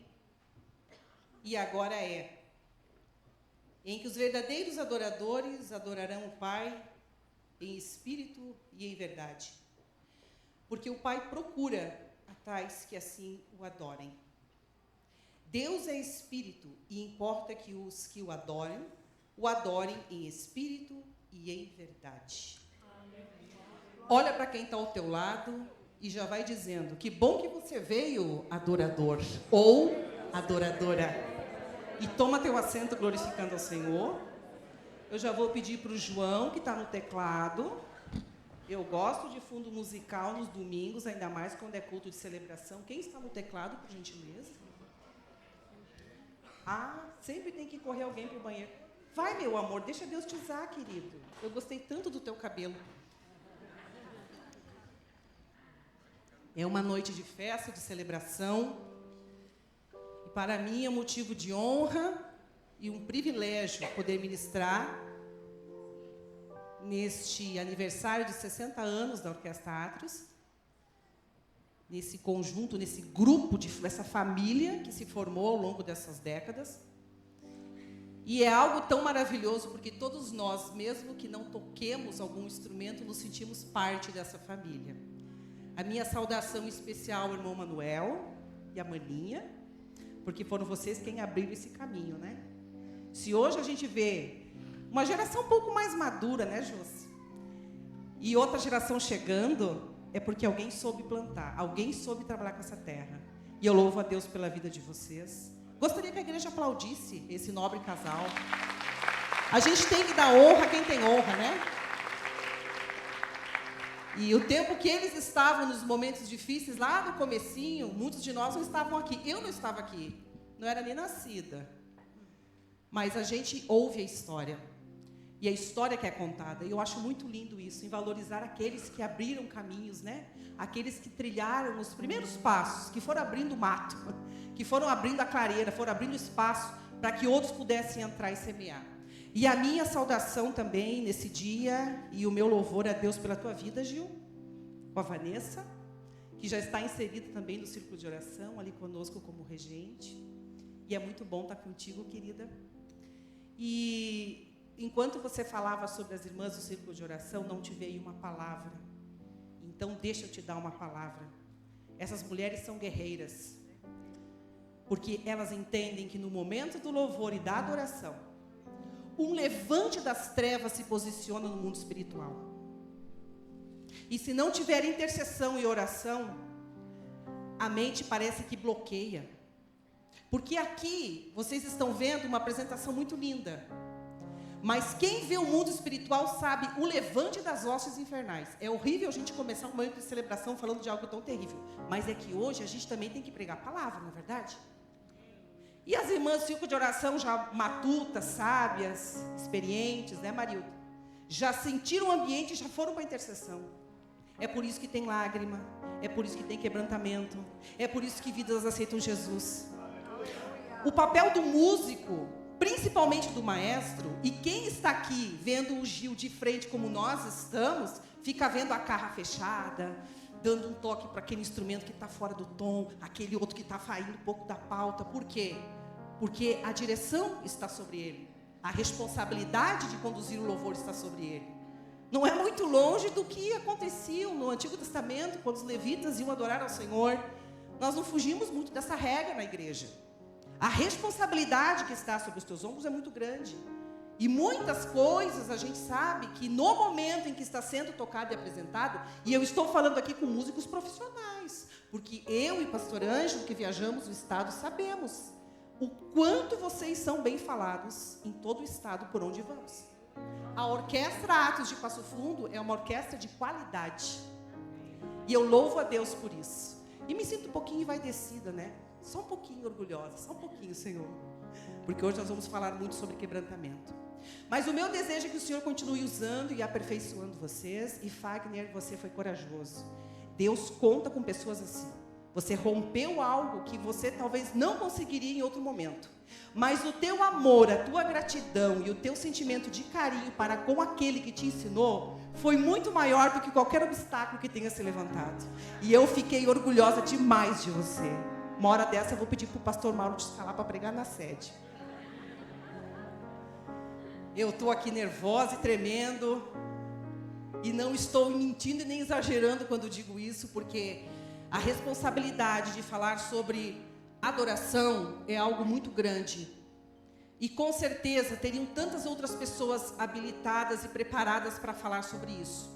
e agora é, em que os verdadeiros adoradores adorarão o Pai em espírito e em verdade. Porque o Pai procura a tais que assim o adorem. Deus é espírito e importa que os que o adorem em espírito e em verdade. Olha para quem está ao teu lado e já vai dizendo, que bom que você veio, adorador ou adoradora. E toma teu assento glorificando ao Senhor. Eu já vou pedir para o João, que está no teclado. Eu gosto de fundo musical nos domingos, ainda mais quando é culto de celebração. Quem está no teclado, por gentileza? Ah, sempre tem que correr alguém para o banheiro. Vai, meu amor, deixa Deus te usar, querido. Eu gostei tanto do teu cabelo. É uma noite de festa, de celebração. E para mim é um motivo de honra e um privilégio poder ministrar neste aniversário de 60 anos da Orquestra Atrios, nesse conjunto, nesse grupo, essa família que se formou ao longo dessas décadas. E é algo tão maravilhoso, porque todos nós, mesmo que não toquemos algum instrumento, nos sentimos parte dessa família. A minha saudação especial ao irmão Manuel e a Maninha, porque foram vocês quem abriram esse caminho, né? Se hoje a gente vê uma geração um pouco mais madura, né, Josi? E outra geração chegando, é porque alguém soube plantar, alguém soube trabalhar com essa terra. E eu louvo a Deus pela vida de vocês. Gostaria que a igreja aplaudisse esse nobre casal. A gente tem que dar honra a quem tem honra, né? E o tempo que eles estavam nos momentos difíceis, lá no comecinho, muitos de nós não estavam aqui. Eu não estava aqui, não era nem nascida. Mas a gente ouve a história. E a história que é contada. E eu acho muito lindo isso, em valorizar aqueles que abriram caminhos, né? Aqueles que trilharam os primeiros passos, que foram abrindo o mato, que foram abrindo a clareira, foram abrindo espaço para que outros pudessem entrar e semear. E a minha saudação também nesse dia, e o meu louvor a Deus pela tua vida, Gil, com a Vanessa, que já está inserida também no círculo de oração, ali conosco como regente. E é muito bom estar contigo, querida. E enquanto você falava sobre as irmãs do círculo de oração, não te veio uma palavra. Então, deixa eu te dar uma palavra. Essas mulheres são guerreiras, porque elas entendem que no momento do louvor e da adoração, um levante das trevas se posiciona no mundo espiritual. E se não tiver intercessão e oração, a mente parece que bloqueia. Porque aqui, vocês estão vendo uma apresentação muito linda. Mas quem vê o mundo espiritual sabe o levante das hostes infernais. É horrível a gente começar um momento de celebração falando de algo tão terrível. Mas é que hoje a gente também tem que pregar a palavra, não é verdade? E as irmãs do círculo de oração já matutas, sábias, experientes, né, Marilda? Já sentiram o ambiente e já foram para a intercessão. É por isso que tem lágrima, é por isso que tem quebrantamento, é por isso que vidas aceitam Jesus. O papel do músico principalmente do maestro, e quem está aqui vendo o Gil de frente como nós estamos, fica vendo a carra fechada, dando um toque para aquele instrumento que está fora do tom, aquele outro que está saindo um pouco da pauta. Por quê? Porque a direção está sobre ele, a responsabilidade de conduzir o louvor está sobre ele. Não é muito longe do que acontecia no Antigo Testamento, quando os levitas iam adorar ao Senhor. Nós não fugimos muito dessa regra na igreja. A responsabilidade que está sobre os teus ombros é muito grande. E muitas coisas a gente sabe que no momento em que está sendo tocado e apresentado, e eu estou falando aqui com músicos profissionais, porque eu e pastor Ângelo, que viajamos o estado, sabemos o quanto vocês são bem falados em todo o estado por onde vamos. A Orquestra Atos de Passo Fundo é uma orquestra de qualidade. E eu louvo a Deus por isso. E me sinto um pouquinho envaidecida, né? Só um pouquinho orgulhosa, só um pouquinho, Senhor. Porque hoje nós vamos falar muito sobre quebrantamento. Mas o meu desejo é que o Senhor continue usando e aperfeiçoando vocês. E Fagner, você foi corajoso. Deus conta com pessoas assim. Você rompeu algo que você talvez não conseguiria em outro momento. Mas o teu amor, a tua gratidão e o teu sentimento de carinho para com aquele que te ensinou foi muito maior do que qualquer obstáculo que tenha se levantado. E eu fiquei orgulhosa demais de você. Uma hora dessa eu vou pedir para o pastor Mauro te escalar para pregar na sede. Eu estou aqui nervosa e tremendo. E não estou mentindo e nem exagerando quando digo isso, porque a responsabilidade de falar sobre adoração é algo muito grande. E com certeza teriam tantas outras pessoas habilitadas e preparadas para falar sobre isso.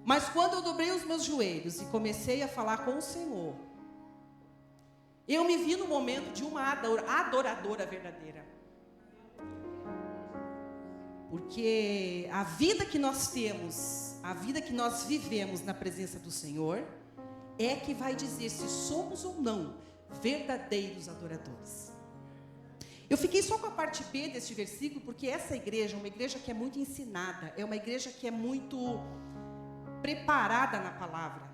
Mas quando eu dobrei os meus joelhos e comecei a falar com o Senhor, eu me vi no momento de uma adoradora verdadeira. Porque a vida que nós temos, a vida que nós vivemos na presença do Senhor, é que vai dizer se somos ou não verdadeiros adoradores. Eu fiquei só com a parte B deste versículo, porque essa igreja é uma igreja que é muito ensinada, é uma igreja que é muito preparada na palavra.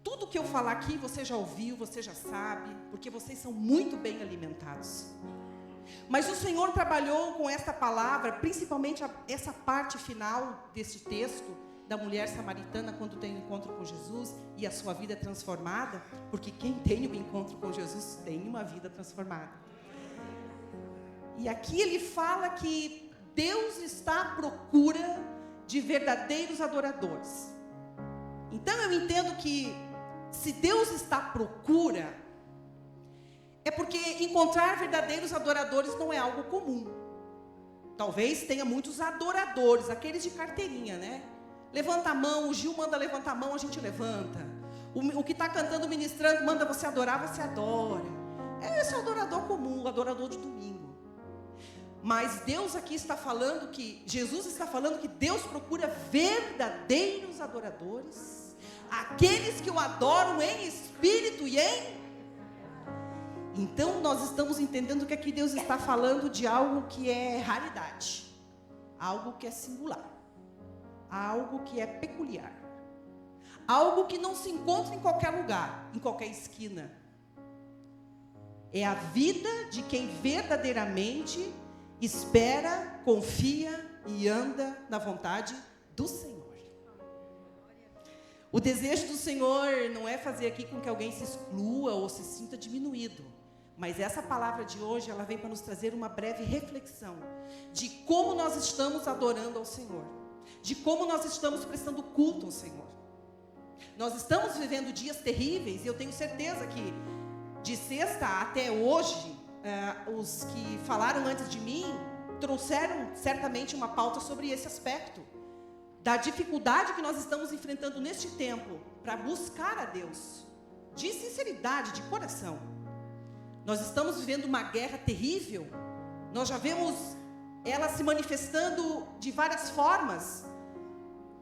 Tudo que eu falar aqui você já ouviu, você já sabe, porque vocês são muito bem alimentados. Mas o Senhor trabalhou com esta palavra, principalmente essa parte final desse texto, da mulher samaritana quando tem um encontro com Jesus e a sua vida é transformada, porque quem tem um encontro com Jesus tem uma vida transformada. E aqui ele fala que Deus está à procura de verdadeiros adoradores. Então eu entendo que se Deus está à procura, é porque encontrar verdadeiros adoradores não é algo comum. Talvez tenha muitos adoradores, aqueles de carteirinha, né? Levanta a mão, o Gil manda levantar a mão, a gente levanta. O que está cantando, ministrando, manda você adorar, você adora. Esse é o adorador comum, o adorador de domingo. Mas Deus aqui está falando que, Jesus está falando que Deus procura verdadeiros adoradores. Aqueles que o adoram em espírito e em... Então nós estamos entendendo que aqui Deus está falando de algo que é raridade. Algo que é singular. Algo que é peculiar. Algo que não se encontra em qualquer lugar, em qualquer esquina. É a vida de quem verdadeiramente espera, confia e anda na vontade do Senhor. O desejo do Senhor não é fazer aqui com que alguém se exclua ou se sinta diminuído. Mas essa palavra de hoje, ela vem para nos trazer uma breve reflexão de como nós estamos adorando ao Senhor. De como nós estamos prestando culto ao Senhor. Nós estamos vivendo dias terríveis e eu tenho certeza que de sexta até hoje, os que falaram antes de mim trouxeram certamente uma pauta sobre esse aspecto. Da dificuldade que nós estamos enfrentando neste tempo para buscar a Deus. De sinceridade, de coração. Nós estamos vivendo uma guerra terrível. Nós já vemos ela se manifestando de várias formas.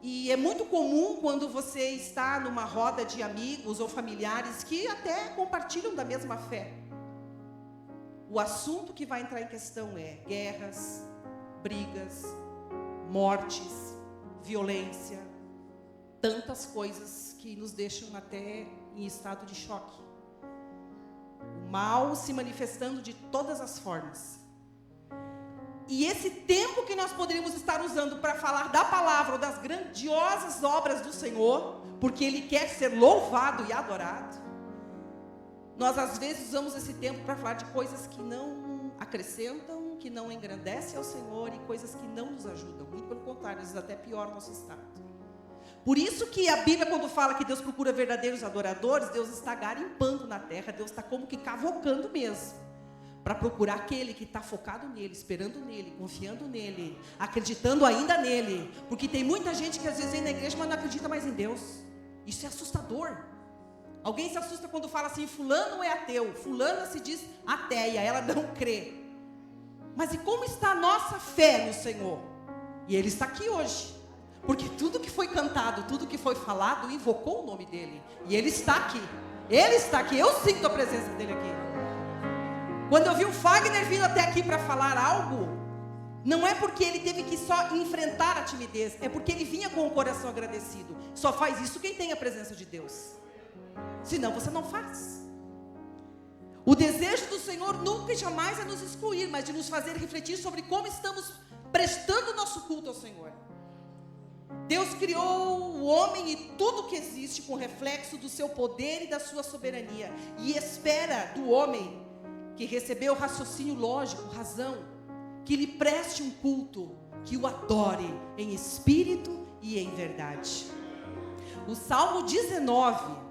E é muito comum quando você está numa roda de amigos ou familiares que até compartilham da mesma fé. O assunto que vai entrar em questão é guerras, brigas, mortes, violência, tantas coisas que nos deixam até em estado de choque. O mal se manifestando de todas as formas. E esse tempo que nós poderíamos estar usando para falar da palavra ou das grandiosas obras do Senhor, porque Ele quer ser louvado e adorado, nós às vezes usamos esse tempo para falar de coisas que não acrescentam, que não engrandecem ao Senhor e coisas que não nos ajudam. Muito pelo contrário, às vezes até piora o nosso estado. Por isso que a Bíblia, quando fala que Deus procura verdadeiros adoradores, Deus está garimpando na terra, Deus está como que cavocando mesmo, para procurar aquele que está focado nele, esperando nele, confiando nele, acreditando ainda nele. Porque tem muita gente que às vezes vem na igreja, mas não acredita mais em Deus. Isso é assustador. Alguém se assusta quando fala assim, fulano é ateu, fulana se diz ateia, ela não crê. Mas e como está a nossa fé no Senhor? E Ele está aqui hoje. Porque tudo que foi cantado, tudo que foi falado, invocou o nome dEle. E Ele está aqui. Ele está aqui. Eu sinto a presença dEle aqui. Quando eu vi o Fagner vindo até aqui para falar algo, não é porque ele teve que só enfrentar a timidez, é porque ele vinha com o coração agradecido. Só faz isso quem tem a presença de Deus. Senão você não faz. O desejo do Senhor nunca e jamais é nos excluir, mas de nos fazer refletir sobre como estamos prestando o nosso culto ao Senhor. Deus criou o homem e tudo que existe com reflexo do seu poder e da sua soberania. E espera do homem que recebeu raciocínio lógico, razão, que lhe preste um culto, que o adore em espírito e em verdade. O Salmo 19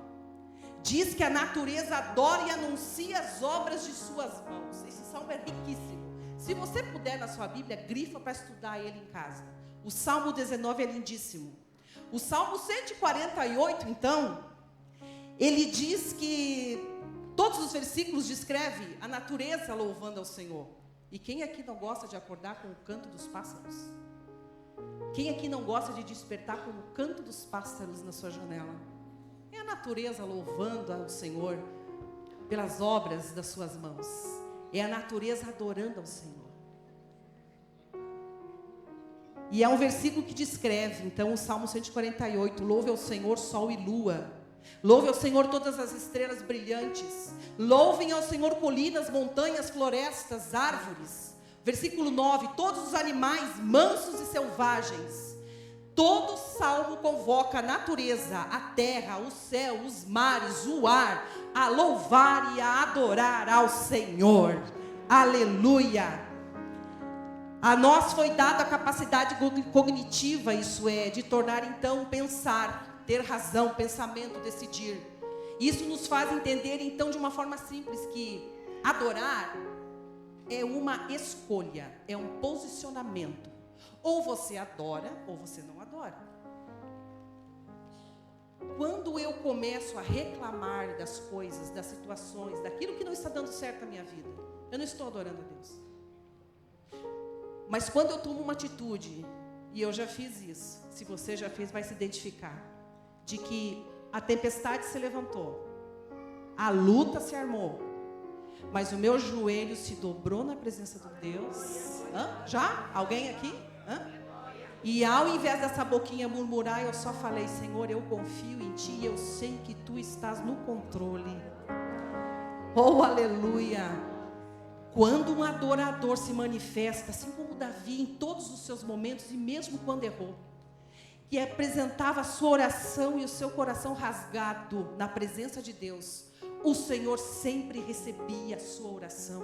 diz que a natureza adora e anuncia as obras de suas mãos. Esse salmo é riquíssimo. Se você puder na sua Bíblia, grifa para estudar ele em casa. O Salmo 19 é lindíssimo. O Salmo 148, então, ele diz que todos os versículos descrevem a natureza louvando ao Senhor. E quem aqui não gosta de acordar com o canto dos pássaros? Quem aqui não gosta de despertar com o canto dos pássaros na sua janela? É a natureza louvando ao Senhor pelas obras das suas mãos. É a natureza adorando ao Senhor. E é um versículo que descreve, então, o Salmo 148. Louve ao Senhor sol e lua. Louve ao Senhor todas as estrelas brilhantes. Louvem ao Senhor colinas, montanhas, florestas, árvores. Versículo 9. Todos os animais mansos e selvagens. Todo salmo convoca a natureza, a terra, o céu, os mares, o ar, a louvar e a adorar ao Senhor. Aleluia! A nós foi dada a capacidade cognitiva, isso é, de tornar então pensar, ter razão, pensamento, decidir. Isso nos faz entender então de uma forma simples que adorar é uma escolha, é um posicionamento. Ou você adora ou você não adora. Quando eu começo a reclamar das coisas, das situações, daquilo que não está dando certo na minha vida, eu não estou adorando a Deus. Mas quando eu tomo uma atitude, e eu já fiz isso, se você já fez, vai se identificar, de que a tempestade se levantou, a luta se armou, mas o meu joelho se dobrou na presença de Deus. Já? Alguém aqui? E ao invés dessa boquinha murmurar, eu só falei: Senhor, eu confio em Ti, eu sei que Tu estás no controle. Oh, aleluia! Quando um adorador se manifesta, assim como Davi, em todos os seus momentos, e mesmo quando errou, que apresentava a sua oração e o seu coração rasgado na presença de Deus, o Senhor sempre recebia a sua oração.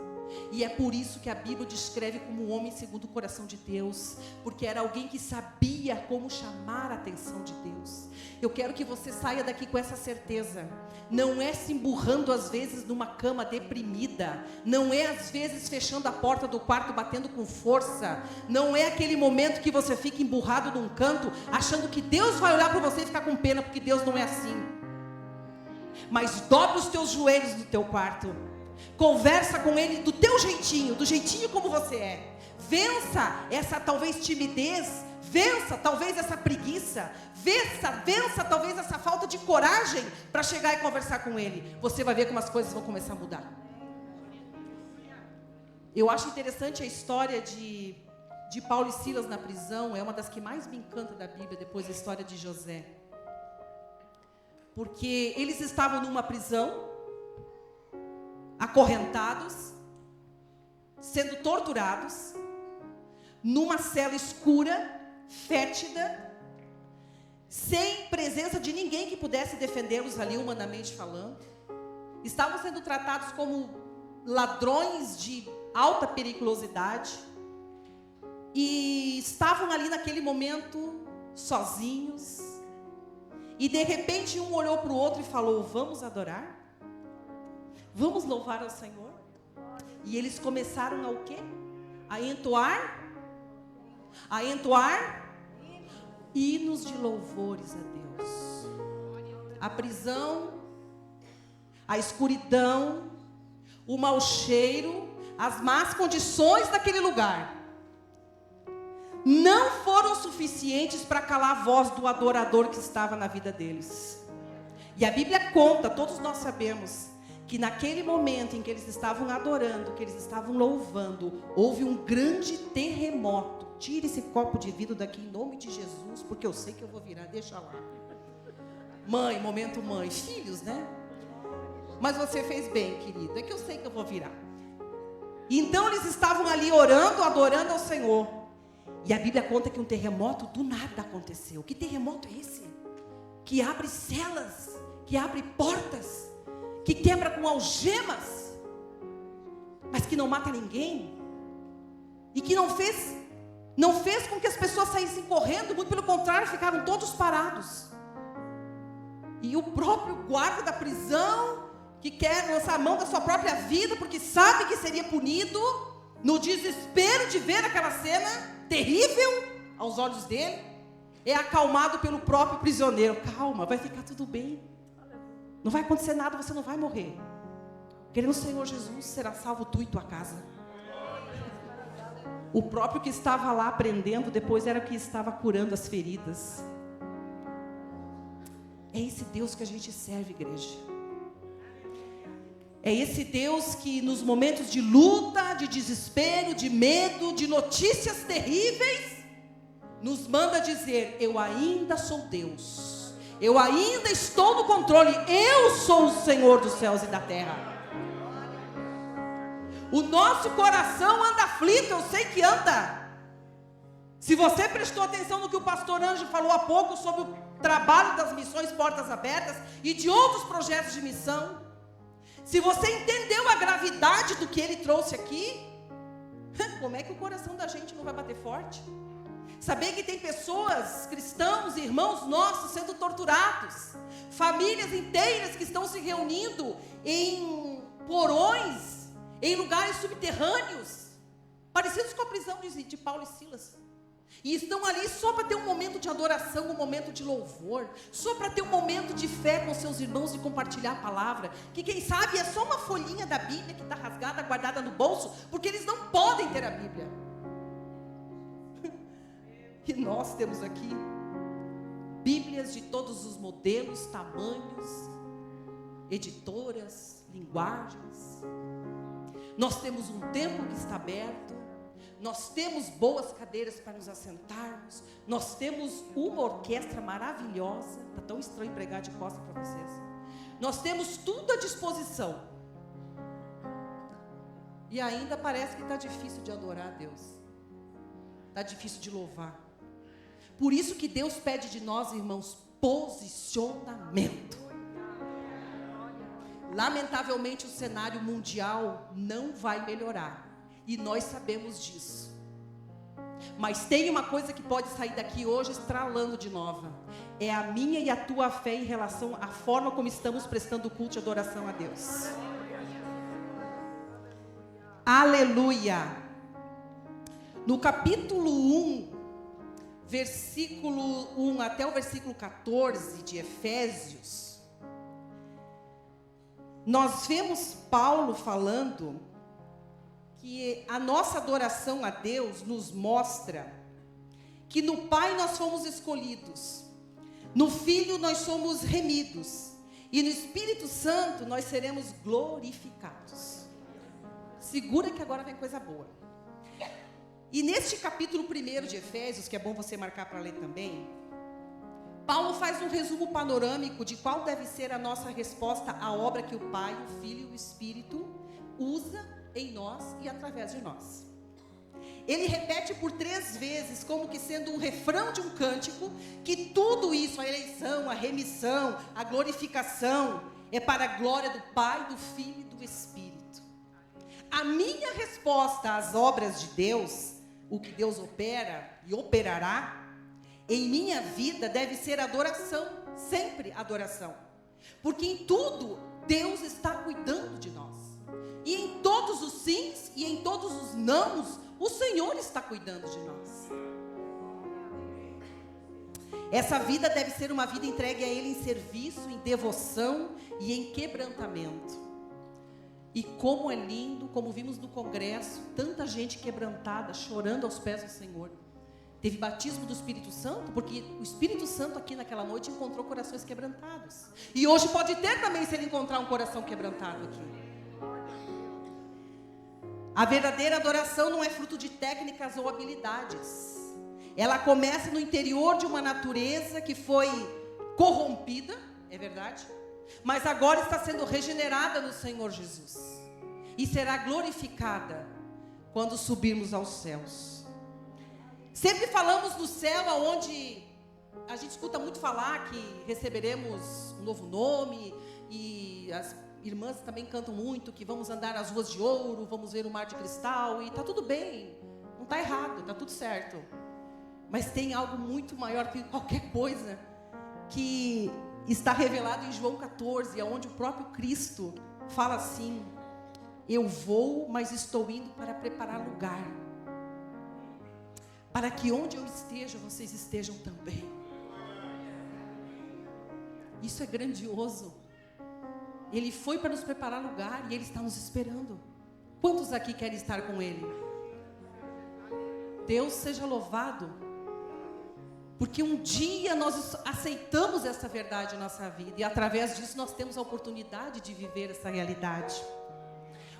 E é por isso que a Bíblia descreve como um homem segundo o coração de Deus, porque era alguém que sabia como chamar a atenção de Deus. Eu quero que você saia daqui com essa certeza. Não é se emburrando às vezes numa cama deprimida, não é às vezes fechando a porta do quarto batendo com força, não é aquele momento que você fica emburrado num canto achando que Deus vai olhar para você e ficar com pena, porque Deus não é assim. Mas dobre os teus joelhos no teu quarto, conversa com Ele do teu jeitinho, do jeitinho como você é. Vença essa talvez timidez, vença talvez essa preguiça, vença talvez essa falta de coragem para chegar e conversar com Ele. Você vai ver como as coisas vão começar a mudar. Eu acho interessante a história de Paulo e Silas na prisão, é uma das que mais me encanta da Bíblia, depois da história de José. Porque eles estavam numa prisão, acorrentados, sendo torturados, numa cela escura, fétida, sem presença de ninguém que pudesse defendê-los ali, humanamente falando. Estavam sendo tratados como ladrões de alta periculosidade. E estavam ali naquele momento sozinhos. E de repente um olhou para o outro e falou: vamos adorar? Vamos louvar ao Senhor? E eles começaram a o quê? A entoar hinos de louvores a Deus. A prisão, a escuridão, o mau cheiro, as más condições daquele lugar não foram suficientes para calar a voz do adorador que estava na vida deles. E a Bíblia conta, todos nós sabemos, que naquele momento em que eles estavam adorando, que eles estavam louvando, houve um grande terremoto. Tire esse copo de vidro daqui em nome de Jesus, porque eu sei que eu vou virar, deixa lá. Mãe, momento mãe, filhos, né? Mas você fez bem, querido, é que eu sei que eu vou virar. E então eles estavam ali orando, adorando ao Senhor. E a Bíblia conta que um terremoto do nada aconteceu. Que terremoto é esse? Que abre celas, que abre portas, que quebra com algemas, mas que não mata ninguém. E que não fez com que as pessoas saíssem correndo, muito pelo contrário, ficaram todos parados. E o próprio guarda da prisão, que quer lançar a mão da sua própria vida, porque sabe que seria punido, no desespero de ver aquela cena terrível aos olhos dele, é acalmado pelo próprio prisioneiro. Calma, vai ficar tudo bem. Não vai acontecer nada, você não vai morrer. Querendo o Senhor Jesus, será salvo tu e tua casa. O próprio que estava lá prendendo, depois era o que estava curando as feridas. É esse Deus que a gente serve, igreja. É esse Deus que nos momentos de luta, de desespero, de medo, de notícias terríveis, nos manda dizer: eu ainda sou Deus, eu ainda estou no controle, eu sou o Senhor dos céus e da terra. O nosso coração anda aflito, eu sei que anda. Se você prestou atenção no que o pastor Anjo falou há pouco sobre o trabalho das missões Portas Abertas e de outros projetos de missão, se você entendeu a gravidade do que ele trouxe aqui, como é que o coração da gente não vai bater forte? Saber que tem pessoas, cristãos, irmãos nossos sendo torturados, famílias inteiras que estão se reunindo em porões, em lugares subterrâneos, parecidos com a prisão de Paulo e Silas. E estão ali só para ter um momento de adoração, um momento de louvor, só para ter um momento de fé com seus irmãos e compartilhar a palavra, que quem sabe é só uma folhinha da Bíblia que está rasgada, guardada no bolso, porque eles não podem ter a Bíblia. E nós temos aqui Bíblias de todos os modelos, tamanhos, editoras, linguagens. Nós temos um templo que está aberto. Nós temos boas cadeiras para nos assentarmos. Nós temos uma orquestra maravilhosa. Está tão estranho pregar de costas para vocês. Nós temos tudo à disposição. E ainda parece que está difícil de adorar a Deus. Está difícil de louvar. Por isso que Deus pede de nós, irmãos, posicionamento. Lamentavelmente o cenário mundial não vai melhorar. E nós sabemos disso. Mas tem uma coisa que pode sair daqui hoje estralando de nova. É a minha e a tua fé em relação à forma como estamos prestando culto e adoração a Deus. Aleluia! No capítulo 1, versículo 1 até o versículo 14 de Efésios, nós vemos Paulo falando que a nossa adoração a Deus nos mostra que no Pai nós fomos escolhidos, no Filho nós somos remidos, e no Espírito Santo nós seremos glorificados. Segura que agora vem coisa boa. E neste capítulo 1 de Efésios, que é bom você marcar para ler também, Paulo faz um resumo panorâmico de qual deve ser a nossa resposta à obra que o Pai, o Filho e o Espírito usa em nós e através de nós. Ele repete por 3 vezes, como que sendo um refrão de um cântico, que tudo isso, a eleição, a remissão, a glorificação, é para a glória do Pai, do Filho e do Espírito. A minha resposta às obras de Deus, o que Deus opera e operará, em minha vida deve ser adoração, sempre adoração. Porque em tudo, Deus está cuidando de nós. E em todos os sims e em todos os nãos, o Senhor está cuidando de nós. Essa vida deve ser uma vida entregue a Ele em serviço, em devoção e em quebrantamento. E como é lindo, como vimos no congresso, tanta gente quebrantada, chorando aos pés do Senhor. Teve batismo do Espírito Santo, porque o Espírito Santo aqui naquela noite encontrou corações quebrantados. E hoje pode ter também, se ele encontrar um coração quebrantado aqui. A verdadeira adoração não é fruto de técnicas ou habilidades. Ela começa no interior de uma natureza que foi corrompida, é verdade? Mas agora está sendo regenerada no Senhor Jesus. E será glorificada quando subirmos aos céus. Sempre falamos do céu, onde a gente escuta muito falar que receberemos um novo nome, e as irmãs também cantam muito que vamos andar nas ruas de ouro, vamos ver o mar de cristal, e está tudo bem, não está errado, está tudo certo. Mas tem algo muito maior que qualquer coisa, que está revelado em João 14, onde o próprio Cristo fala assim: eu vou, mas estou indo para preparar lugar, para que onde eu esteja, vocês estejam também. Isso é grandioso. Ele foi para nos preparar lugar e Ele está nos esperando. Quantos aqui querem estar com Ele? Deus seja louvado, porque um dia nós aceitamos essa verdade em nossa vida, e através disso nós temos a oportunidade de viver essa realidade.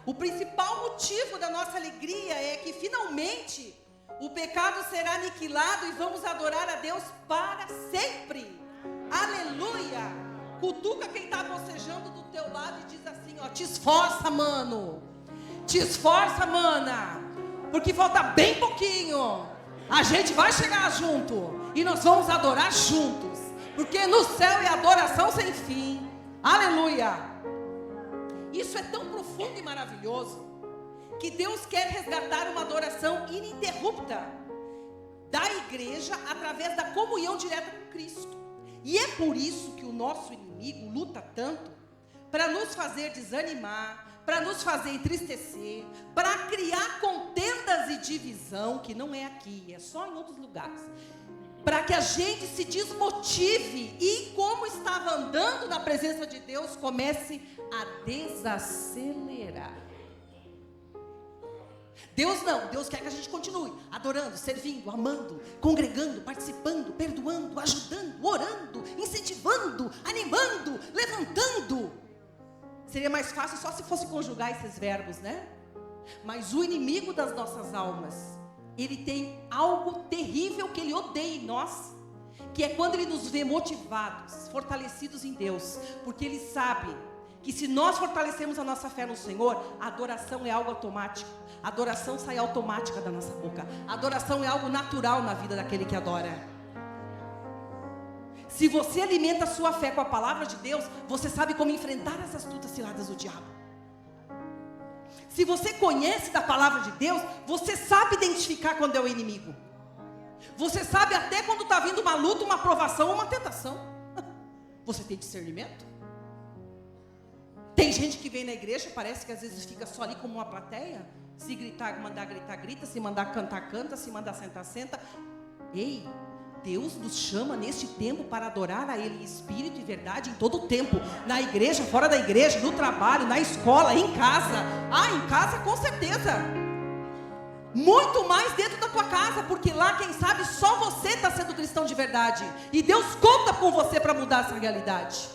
O principal motivo da nossa alegria é que finalmente o pecado será aniquilado e vamos adorar a Deus para sempre. Aleluia! Cutuca quem está bocejando do teu lado e diz assim, ó: te esforça, mano. Te esforça, mana. Porque falta bem pouquinho. A gente vai chegar junto e nós vamos adorar juntos. Porque no céu é adoração sem fim. Aleluia! Isso é tão profundo e maravilhoso que Deus quer resgatar uma adoração ininterrupta da igreja através da comunhão direta com Cristo. E é por isso que o nosso inimigo luta tanto para nos fazer desanimar, para nos fazer entristecer, para criar contendas e divisão, que não é aqui, é só em outros lugares, para que a gente se desmotive e, como estava andando na presença de Deus, comece a desacelerar. Deus não, Deus quer que a gente continue adorando, servindo, amando, congregando, participando, perdoando, ajudando, orando, incentivando, animando, levantando. Seria mais fácil só se fosse conjugar esses verbos, né? Mas o inimigo das nossas almas, ele tem algo terrível que ele odeia em nós, que é quando ele nos vê motivados, fortalecidos em Deus, porque ele sabe que se nós fortalecemos a nossa fé no Senhor, a adoração é algo automático. A adoração sai automática da nossa boca. A adoração é algo natural na vida daquele que adora. Se você alimenta a sua fé com a palavra de Deus, você sabe como enfrentar essas astutas ciladas do diabo. Se você conhece da palavra de Deus, você sabe identificar quando é o inimigo. Você sabe até quando está vindo uma luta, uma provação ou uma tentação. Você tem discernimento? Tem gente que vem na igreja, parece que às vezes fica só ali como uma plateia. Se gritar, mandar gritar, grita. Se mandar cantar, canta. Se mandar sentar, senta. Ei, Deus nos chama neste tempo para adorar a Ele em espírito e verdade em todo o tempo. Na igreja, fora da igreja, no trabalho, na escola, em casa. Ah, em casa com certeza. Muito mais dentro da tua casa, porque lá, quem sabe, só você está sendo cristão de verdade. E Deus conta com você para mudar essa realidade.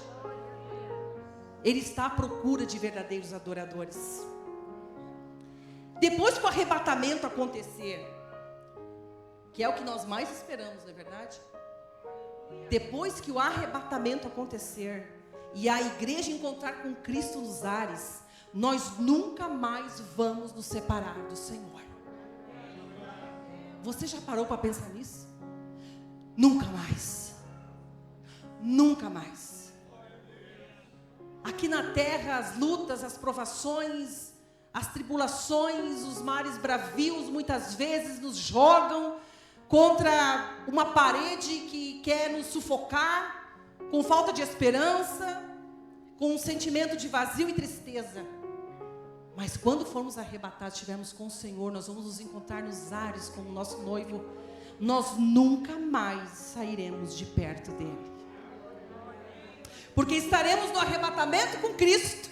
Ele está à procura de verdadeiros adoradores. Depois que o arrebatamento acontecer, que é o que nós mais esperamos, não é verdade? Depois que o arrebatamento acontecer e a igreja encontrar com Cristo nos ares, nós nunca mais vamos nos separar do Senhor. Você já parou para pensar nisso? Nunca mais. Nunca mais. Aqui na terra, as lutas, as provações, as tribulações, os mares bravios, muitas vezes nos jogam contra uma parede que quer nos sufocar, com falta de esperança, com um sentimento de vazio e tristeza. Mas quando formos arrebatados, estivermos com o Senhor, nós vamos nos encontrar nos ares como o nosso noivo, nós nunca mais sairemos de perto dele. Porque estaremos no arrebatamento com Cristo,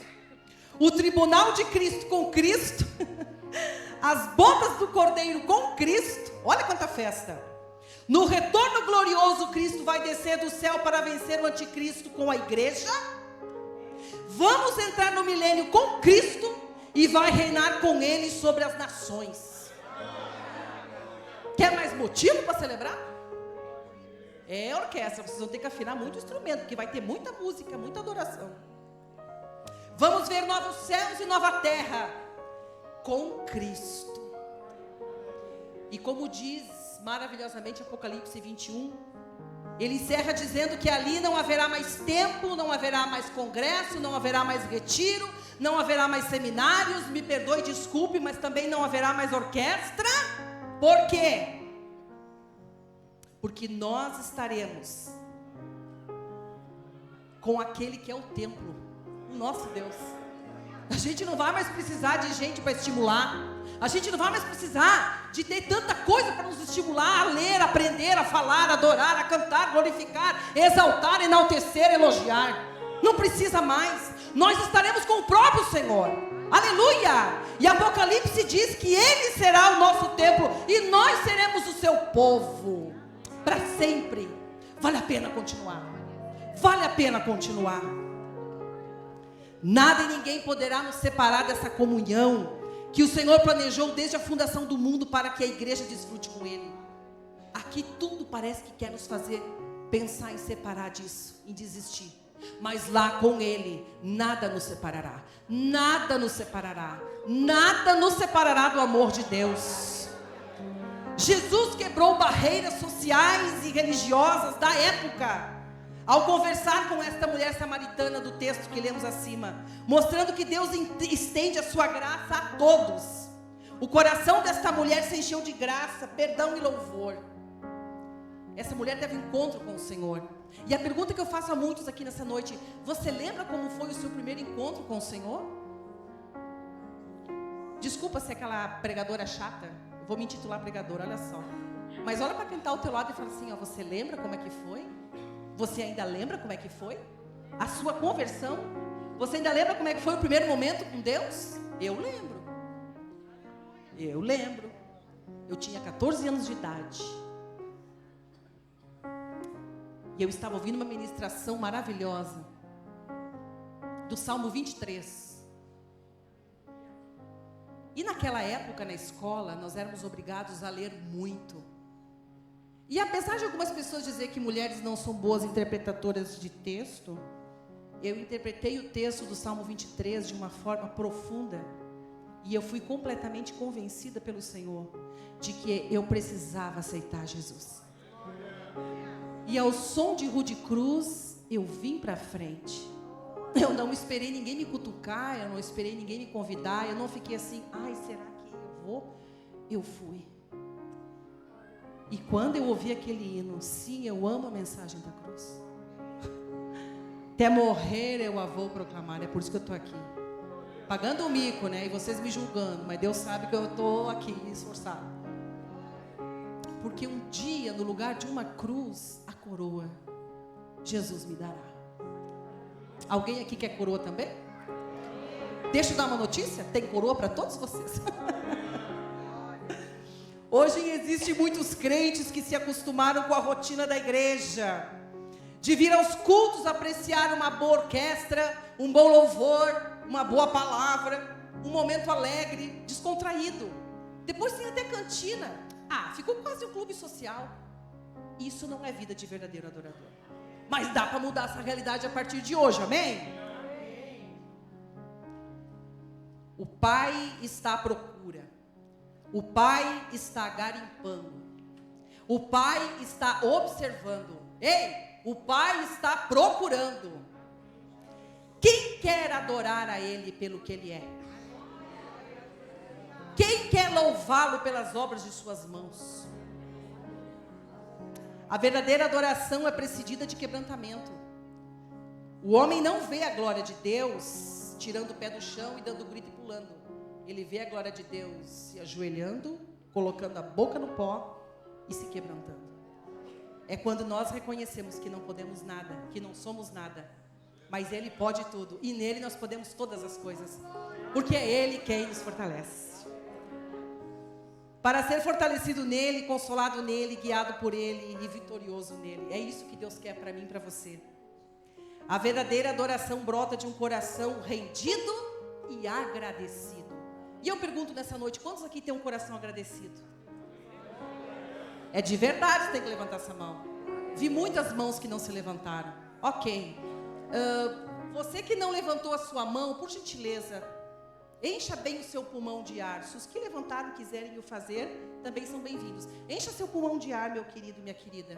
o tribunal de Cristo com Cristo, as bodas do Cordeiro com Cristo. Olha quanta festa! No retorno glorioso, Cristo vai descer do céu para vencer o anticristo com a igreja. Vamos entrar no milênio com Cristo e vai reinar com ele sobre as nações. Quer mais motivo para celebrar? É orquestra, vocês vão ter que afinar muito instrumento, porque vai ter muita música, muita adoração. Vamos ver novos céus e nova terra com Cristo. E como diz maravilhosamente Apocalipse 21, ele encerra dizendo que ali não haverá mais templo, não haverá mais congresso, não haverá mais retiro, não haverá mais seminários, me perdoe, desculpe, mas também não haverá mais orquestra. Por quê? Porque nós estaremos com aquele que é o templo, o nosso Deus. A gente não vai mais precisar de gente para estimular. A gente não vai mais precisar de ter tanta coisa para nos estimular a ler, a aprender, a falar, a adorar, a cantar, glorificar, exaltar, enaltecer, elogiar. Não precisa mais. Nós estaremos com o próprio Senhor. Aleluia! E Apocalipse diz que Ele será o nosso templo e nós seremos o seu povo para sempre. Vale a pena continuar. Vale a pena continuar. Nada e ninguém poderá nos separar dessa comunhão que o Senhor planejou desde a fundação do mundo para que a igreja desfrute com Ele. Aqui tudo parece que quer nos fazer pensar em separar disso, em desistir. Mas lá com Ele, nada nos separará. Nada nos separará. Nada nos separará do amor de Deus. Jesus quebrou barreiras sociais e religiosas da época, ao conversar com esta mulher samaritana do texto que lemos acima, mostrando que Deus estende a sua graça a todos. O coração desta mulher se encheu de graça, perdão e louvor. Essa mulher teve encontro com o Senhor. E a pergunta que eu faço a muitos aqui nessa noite: você lembra como foi o seu primeiro encontro com o Senhor? Desculpa se é aquela pregadora chata, eu vou me intitular pregadora, olha só. Mas olha para quem está ao teu lado e fala assim: ó, você lembra como é que foi? Você ainda lembra como é que foi? A sua conversão? Você ainda lembra como é que foi o primeiro momento com Deus? Eu lembro. Eu lembro. Eu tinha 14 anos de idade. E eu estava ouvindo uma ministração maravilhosa do Salmo 23. E naquela época, na escola, nós éramos obrigados a ler muito. E apesar de algumas pessoas dizer que mulheres não são boas interpretadoras de texto, eu interpretei o texto do Salmo 23 de uma forma profunda. E eu fui completamente convencida pelo Senhor de que eu precisava aceitar Jesus. E ao som de Rude Cruz, eu vim para frente. Eu não esperei ninguém me cutucar, eu não esperei ninguém me convidar, eu não fiquei assim: ai, será que eu vou? Eu fui. E quando eu ouvi aquele hino, sim, eu amo a mensagem da cruz. Até morrer eu a vou proclamar, é por isso que eu estou aqui. Pagando o mico, né? E vocês me julgando, mas Deus sabe que eu estou aqui, esforçado. Porque um dia, no lugar de uma cruz, a coroa, Jesus me dará. Alguém aqui quer coroa também? Deixa eu dar uma notícia, tem coroa para todos vocês. Hoje existem muitos crentes que se acostumaram com a rotina da igreja, de vir aos cultos apreciar uma boa orquestra, um bom louvor, uma boa palavra, um momento alegre, descontraído. Depois tem até cantina. Ah, ficou quase um clube social. Isso não é vida de verdadeiro adorador. Mas dá para mudar essa realidade a partir de hoje, amém? O Pai está à procura O Pai está garimpando. O Pai está observando. Ei, o Pai está procurando. Quem quer adorar a Ele pelo que Ele é? Quem quer louvá-lo pelas obras de suas mãos? A verdadeira adoração é precedida de quebrantamento. O homem não vê a glória de Deus tirando o pé do chão e dando grito e pulando. Ele vê a glória de Deus se ajoelhando, colocando a boca no pó e se quebrantando. É quando nós reconhecemos que não podemos nada, que não somos nada, mas Ele pode tudo, e nele nós podemos todas as coisas, porque é Ele quem nos fortalece. Para ser fortalecido nele, consolado nele, guiado por Ele e vitorioso nele. É isso que Deus quer para mim e para você. A verdadeira adoração brota de um coração rendido e agradecido. E eu pergunto nessa noite, quantos aqui tem um coração agradecido? É de verdade, você tem que levantar essa mão. Vi muitas mãos que não se levantaram. Ok. Você que não levantou a sua mão, por gentileza, encha bem o seu pulmão de ar. Se os que levantaram e quiserem o fazer, também são bem-vindos. Encha seu pulmão de ar, meu querido, minha querida.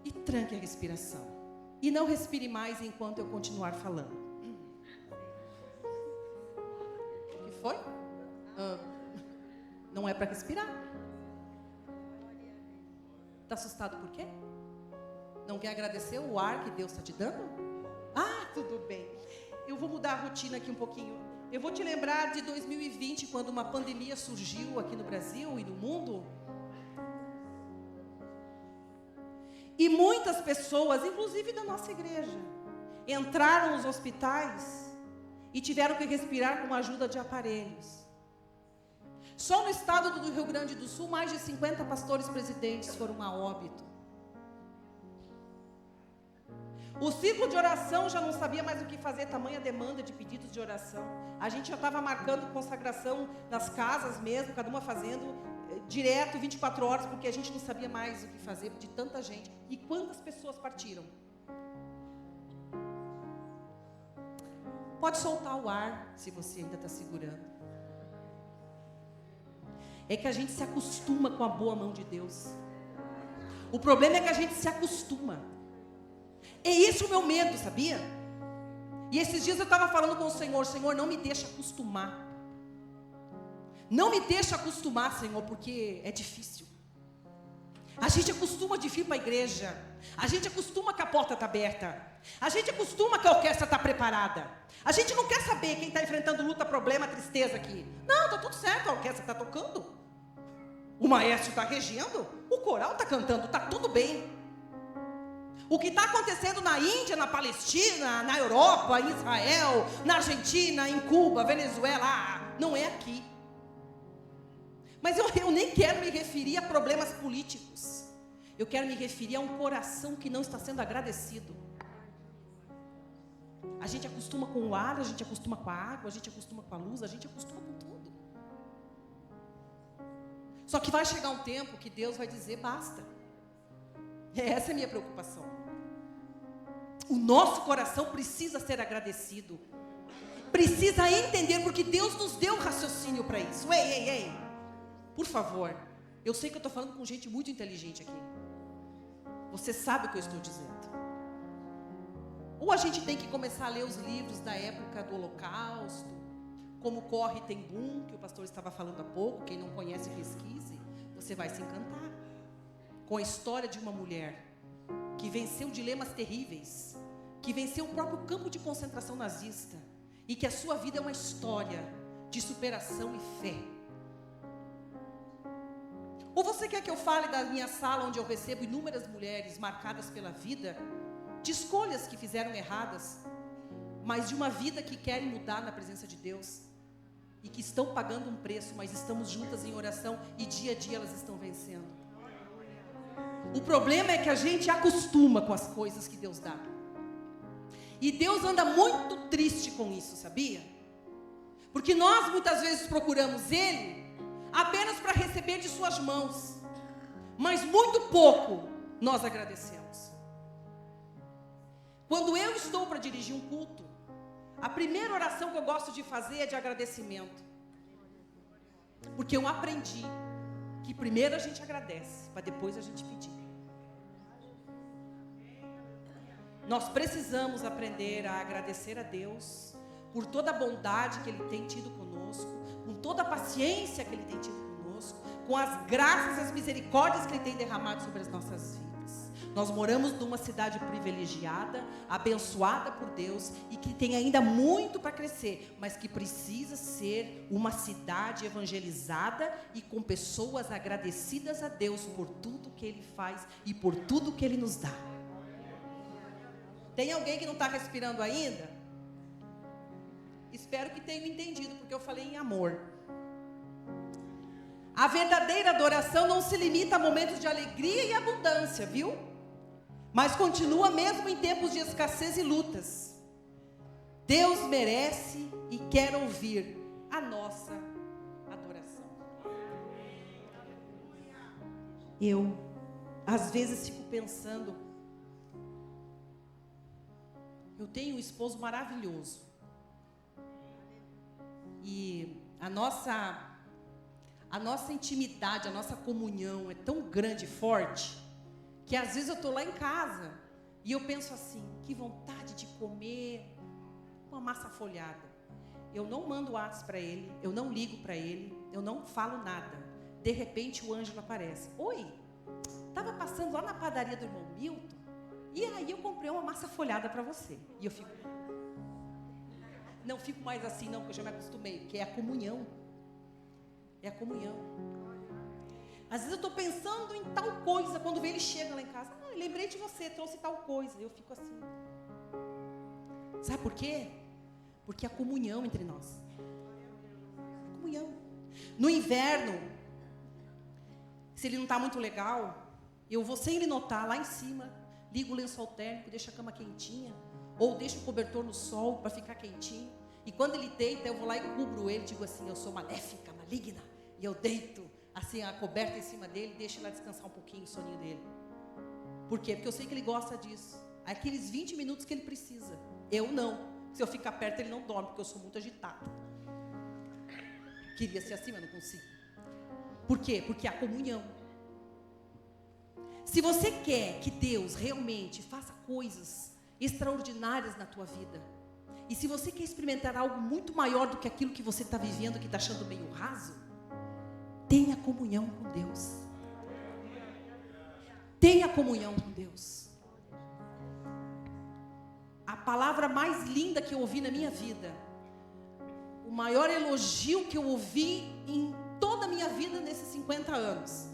E tranque a respiração. E não respire mais enquanto eu continuar falando. O que foi? Não é para respirar. Está assustado por quê? Não quer agradecer o ar que Deus está te dando? Ah, tudo bem. Eu vou mudar a rotina aqui um pouquinho. Eu vou te lembrar de 2020, quando uma pandemia surgiu aqui no Brasil e no mundo. E muitas pessoas, inclusive da nossa igreja, entraram nos hospitais e tiveram que respirar com a ajuda de aparelhos. Só no estado do Rio Grande do Sul, mais de 50 pastores presidentes foram a óbito. O ciclo de oração já não sabia mais o que fazer, tamanha demanda de pedidos de oração. A gente já estava marcando consagração nas casas mesmo, cada uma fazendo direto, 24 horas, porque a gente não sabia mais o que fazer de tanta gente. E quantas pessoas partiram? Pode soltar o ar, se você ainda está segurando. É que a gente se acostuma com a boa mão de Deus. O problema é que a gente se acostuma. É esse o meu medo, sabia? E esses dias eu estava falando com o Senhor: Senhor, não me deixa acostumar. Não me deixa acostumar, Senhor, porque é difícil. A gente acostuma de vir para a igreja. A gente acostuma que a porta está aberta. A gente acostuma que a orquestra está preparada. A gente não quer saber quem está enfrentando luta, problema, tristeza aqui. Não, está tudo certo, a orquestra está tocando. O maestro está regendo. O coral está cantando, está tudo bem. O que está acontecendo na Índia, na Palestina, na Europa, em Israel, na Argentina, em Cuba, Venezuela, não é aqui. Mas eu nem quero me referir a problemas políticos. Eu quero me referir a um coração que não está sendo agradecido. A gente acostuma com o ar, a gente acostuma com a água, a gente acostuma com a luz, a gente acostuma com tudo. Só que vai chegar um tempo que Deus vai dizer basta. Essa é a minha preocupação. O nosso coração precisa ser agradecido. Precisa entender, porque Deus nos deu raciocínio para isso. Ei. Por favor. Eu sei que eu estou falando com gente muito inteligente aqui. Você sabe o que eu estou dizendo. Ou a gente tem que começar a ler os livros da época do Holocausto, como Corre Tem Boom, que o pastor estava falando há pouco. Quem não conhece, pesquise. Você vai se encantar com a história de uma mulher que venceu dilemas terríveis, que venceu o próprio campo de concentração nazista, e que a sua vida é uma história de superação e fé. Ou você quer que eu fale da minha sala, onde eu recebo inúmeras mulheres marcadas pela vida, de escolhas que fizeram erradas, mas de uma vida que querem mudar na presença de Deus, e que estão pagando um preço, mas estamos juntas em oração, e dia a dia elas estão vencendo. O problema é que a gente acostuma com as coisas que Deus dá. E Deus anda muito triste com isso, sabia? Porque nós muitas vezes procuramos Ele apenas para receber de suas mãos, mas muito pouco nós agradecemos. Quando eu estou para dirigir um culto, a primeira oração que eu gosto de fazer é de agradecimento. Porque eu aprendi que primeiro a gente agradece, para depois a gente pedir. Nós precisamos aprender a agradecer a Deus por toda a bondade que Ele tem tido conosco, com toda a paciência que Ele tem tido conosco, com as graças e as misericórdias que Ele tem derramado sobre as nossas vidas. Nós moramos numa cidade privilegiada, abençoada por Deus e que tem ainda muito para crescer, mas que precisa ser uma cidade evangelizada e com pessoas agradecidas a Deus por tudo que Ele faz e por tudo que Ele nos dá. Tem alguém que não está respirando ainda? Espero que tenham entendido, porque eu falei em amor. A verdadeira adoração não se limita a momentos de alegria e abundância, viu? Mas continua mesmo em tempos de escassez e lutas. Deus merece e quer ouvir a nossa adoração. Eu, às vezes, fico pensando, eu tenho um esposo maravilhoso. E a nossa intimidade, a nossa comunhão é tão grande e forte, que às vezes eu estou lá em casa e eu penso assim, que vontade de comer uma massa folhada. Eu não mando WhatsApp para ele, eu não ligo para ele, eu não falo nada. De repente o Ângelo aparece. Oi, estava passando lá na padaria do irmão Milton, e aí eu comprei uma massa folhada para você. E eu fico... Não fico mais assim não, porque eu já me acostumei, que é a comunhão. É a comunhão. Às vezes eu estou pensando em tal coisa, quando ele chega lá em casa, lembrei de você, trouxe tal coisa. Eu fico assim. Sabe por quê? Porque a comunhão entre nós. A comunhão. No inverno, se ele não está muito legal, eu vou sem ele notar, lá em cima, ligo o lençol térmico, deixo a cama quentinha, ou deixo o cobertor no sol para ficar quentinho. E quando ele deita, eu vou lá e cubro ele, digo assim, eu sou maléfica, maligna, e eu deito assim a coberta em cima dele, deixo ele lá descansar um pouquinho o soninho dele. Por quê? Porque eu sei que ele gosta disso. Aqueles 20 minutos que ele precisa. Eu não. Se eu ficar perto, ele não dorme, porque eu sou muito agitada. Queria ser assim, mas não consigo. Por quê? Porque a comunhão. Se você quer que Deus realmente faça coisas extraordinárias na tua vida, e se você quer experimentar algo muito maior do que aquilo que você está vivendo, que está achando meio raso, tenha comunhão com Deus. Tenha comunhão com Deus. A palavra mais linda que eu ouvi na minha vida, o maior elogio que eu ouvi em toda a minha vida nesses 50 anos,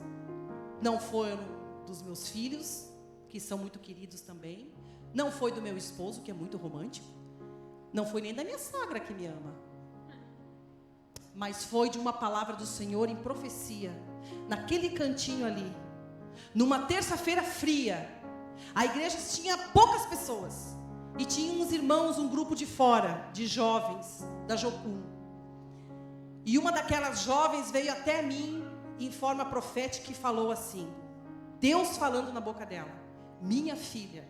não foram dos meus filhos, que são muito queridos também, não foi do meu esposo, que é muito romântico, não foi nem da minha sogra, que me ama, mas foi de uma palavra do Senhor em profecia, naquele cantinho ali, numa terça-feira fria. A igreja tinha poucas pessoas, e tinha uns irmãos, um grupo de fora, de jovens, da Jocum. E uma daquelas jovens veio até mim, em forma profética, e falou assim, Deus falando na boca dela, minha filha,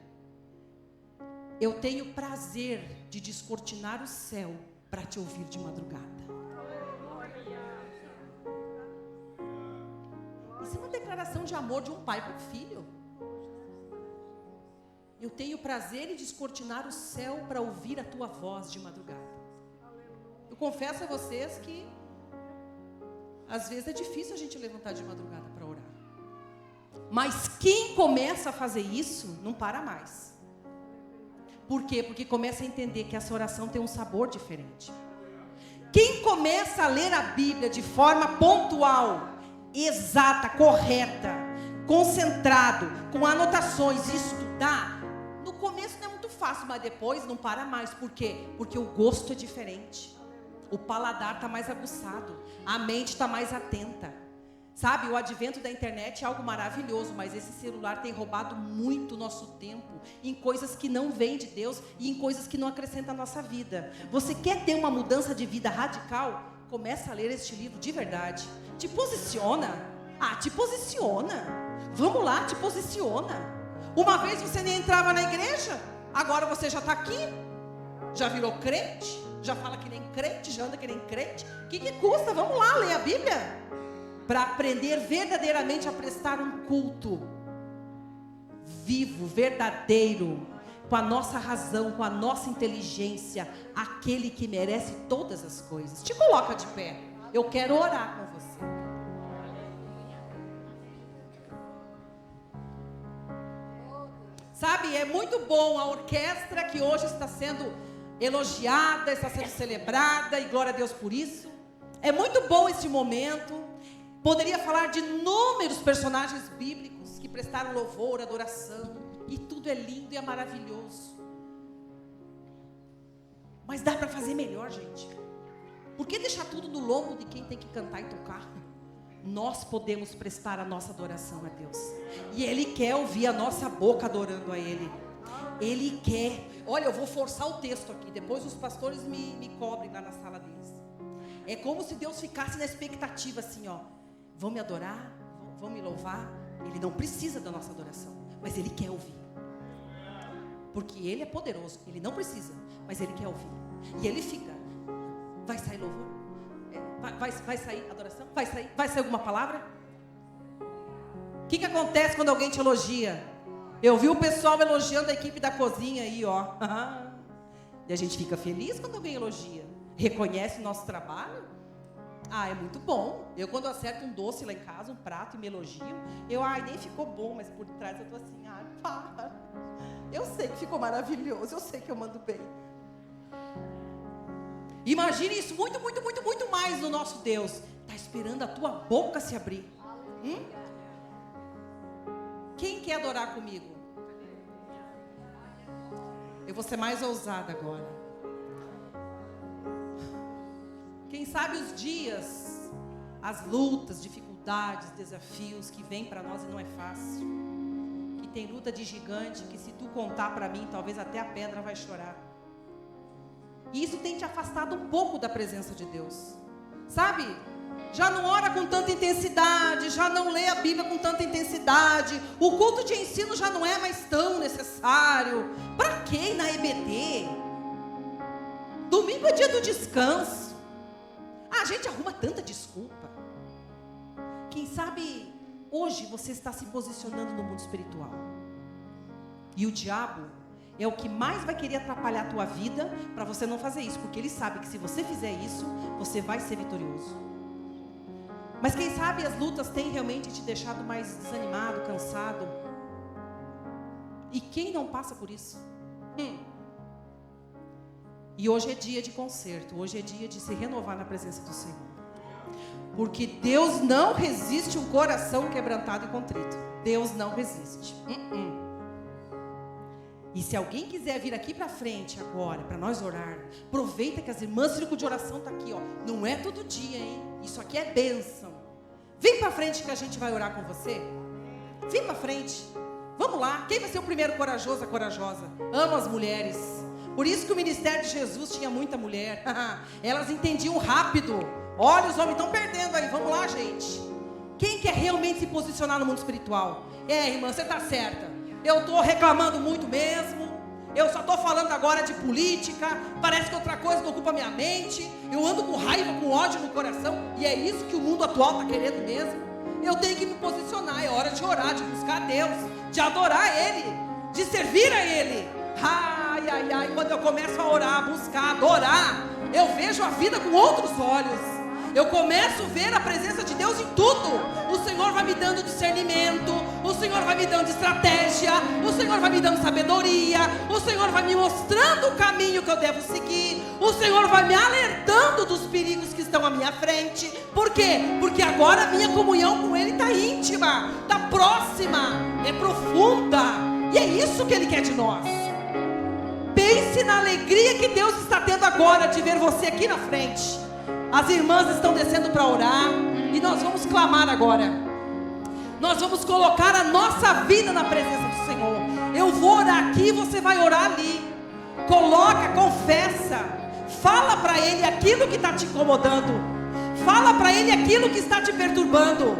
eu tenho prazer de descortinar o céu para te ouvir de madrugada. Isso é uma declaração de amor de um pai para o filho. Eu tenho prazer em descortinar o céu para ouvir a tua voz de madrugada. Eu confesso a vocês que às vezes é difícil a gente levantar de madrugada para orar. Mas quem começa a fazer isso, não para mais. Por quê? Porque começa a entender que essa oração tem um sabor diferente. Quem começa a ler a Bíblia de forma pontual, exata, correta, concentrado, com anotações e estudar, no começo não é muito fácil, mas depois não para mais. Por quê? Porque o gosto é diferente. O paladar está mais aguçado, a mente está mais atenta. Sabe, o advento da internet é algo maravilhoso, mas esse celular tem roubado muito nosso tempo em coisas que não vêm de Deus e em coisas que não acrescentam a nossa vida. Você quer ter uma mudança de vida radical? Começa a ler este livro de verdade. Te posiciona. Te posiciona. Vamos lá, te posiciona. Uma vez você nem entrava na igreja, agora você já está aqui. Já virou crente? Já fala que nem crente? Já anda que nem crente? O que custa? Vamos lá, ler a Bíblia. Para aprender verdadeiramente a prestar um culto vivo, verdadeiro, com a nossa razão, com a nossa inteligência, aquele que merece todas as coisas. Te coloca de pé. Eu quero orar com você. Sabe, é muito bom a orquestra que hoje está sendo elogiada, está sendo celebrada, e glória a Deus por isso. É muito bom esse momento. Poderia falar de inúmeros personagens bíblicos que prestaram louvor, adoração, e tudo é lindo e é maravilhoso. Mas dá para fazer melhor, gente. Por que deixar tudo no lombo de quem tem que cantar e tocar? Nós podemos prestar a nossa adoração a Deus. E Ele quer ouvir a nossa boca adorando a Ele. Ele quer. Olha, eu vou forçar o texto aqui. Depois os pastores me cobrem lá na sala deles. É como se Deus ficasse na expectativa assim, ó. Vão me adorar? Vão me louvar? Ele não precisa da nossa adoração, mas Ele quer ouvir. Porque Ele é poderoso. Ele não precisa, mas Ele quer ouvir. E Ele fica. Vai sair louvor? Vai sair adoração? Vai sair alguma palavra? O que acontece quando alguém te elogia? Eu vi o pessoal elogiando a equipe da cozinha aí, ó. E a gente fica feliz quando alguém elogia. Reconhece o nosso trabalho. É muito bom. Eu quando acerto um doce lá em casa, um prato, e me elogiam, nem ficou bom, mas por trás eu tô assim, para. Eu sei que ficou maravilhoso, eu sei que eu mando bem. Imagine isso muito, muito, muito, muito mais no nosso Deus. Está esperando a tua boca se abrir. Quem quer adorar comigo? Eu vou ser mais ousada agora. Quem sabe os dias, as lutas, dificuldades, desafios que vêm para nós e não é fácil. Que tem luta de gigante, que se tu contar para mim, talvez até a pedra vai chorar. E isso tem te afastado um pouco da presença de Deus. Sabe? Já não ora com tanta intensidade, já não lê a Bíblia com tanta intensidade. O culto de ensino já não é mais tão necessário. Para que ir na EBD? Domingo é dia do descanso. A gente arruma tanta desculpa. Quem sabe hoje você está se posicionando no mundo espiritual. E o diabo é o que mais vai querer atrapalhar a tua vida para você não fazer isso, porque ele sabe que se você fizer isso, você vai ser vitorioso. Mas quem sabe as lutas têm realmente te deixado mais desanimado, cansado. E quem não passa por isso? E hoje é dia de conserto, hoje é dia de se renovar na presença do Senhor. Porque Deus não resiste um coração quebrantado e contrito. Deus não resiste. E se alguém quiser vir aqui para frente agora, para nós orar, aproveita que as irmãs Círculo de Oração tá aqui, ó. Não é todo dia, hein? Isso aqui é bênção. Vem para frente que a gente vai orar com você. Vem para frente. Vamos lá. Quem vai ser o primeiro corajoso, a corajosa? Amo as mulheres. Por isso que o ministério de Jesus tinha muita mulher. Elas entendiam rápido. Olha, os homens estão perdendo aí. Vamos lá, gente. Quem quer realmente se posicionar no mundo espiritual? Irmã, você está certa. Eu estou reclamando muito mesmo. Eu só estou falando agora de política. Parece que outra coisa não ocupa minha mente. Eu ando com raiva, com ódio no coração. E é isso que o mundo atual está querendo mesmo. Eu tenho que me posicionar. É hora de orar, de buscar a Deus, de adorar Ele, de servir a Ele. Quando eu começo a orar, a buscar, a adorar, eu vejo a vida com outros olhos. Eu começo a ver a presença de Deus em tudo. O Senhor vai me dando discernimento, o Senhor vai me dando estratégia, o Senhor vai me dando sabedoria, o Senhor vai me mostrando o caminho que eu devo seguir, o Senhor vai me alertando dos perigos que estão à minha frente. Por quê? Porque agora a minha comunhão com Ele está íntima, está próxima, é profunda. E é isso que Ele quer de nós. Pense na alegria que Deus está tendo agora de ver você aqui na frente. As irmãs estão descendo para orar e nós vamos clamar agora. Nós vamos colocar a nossa vida na presença do Senhor. Eu vou orar aqui, você vai orar ali. Coloca, confessa. Fala para Ele aquilo que está te incomodando. Fala para Ele aquilo que está te perturbando.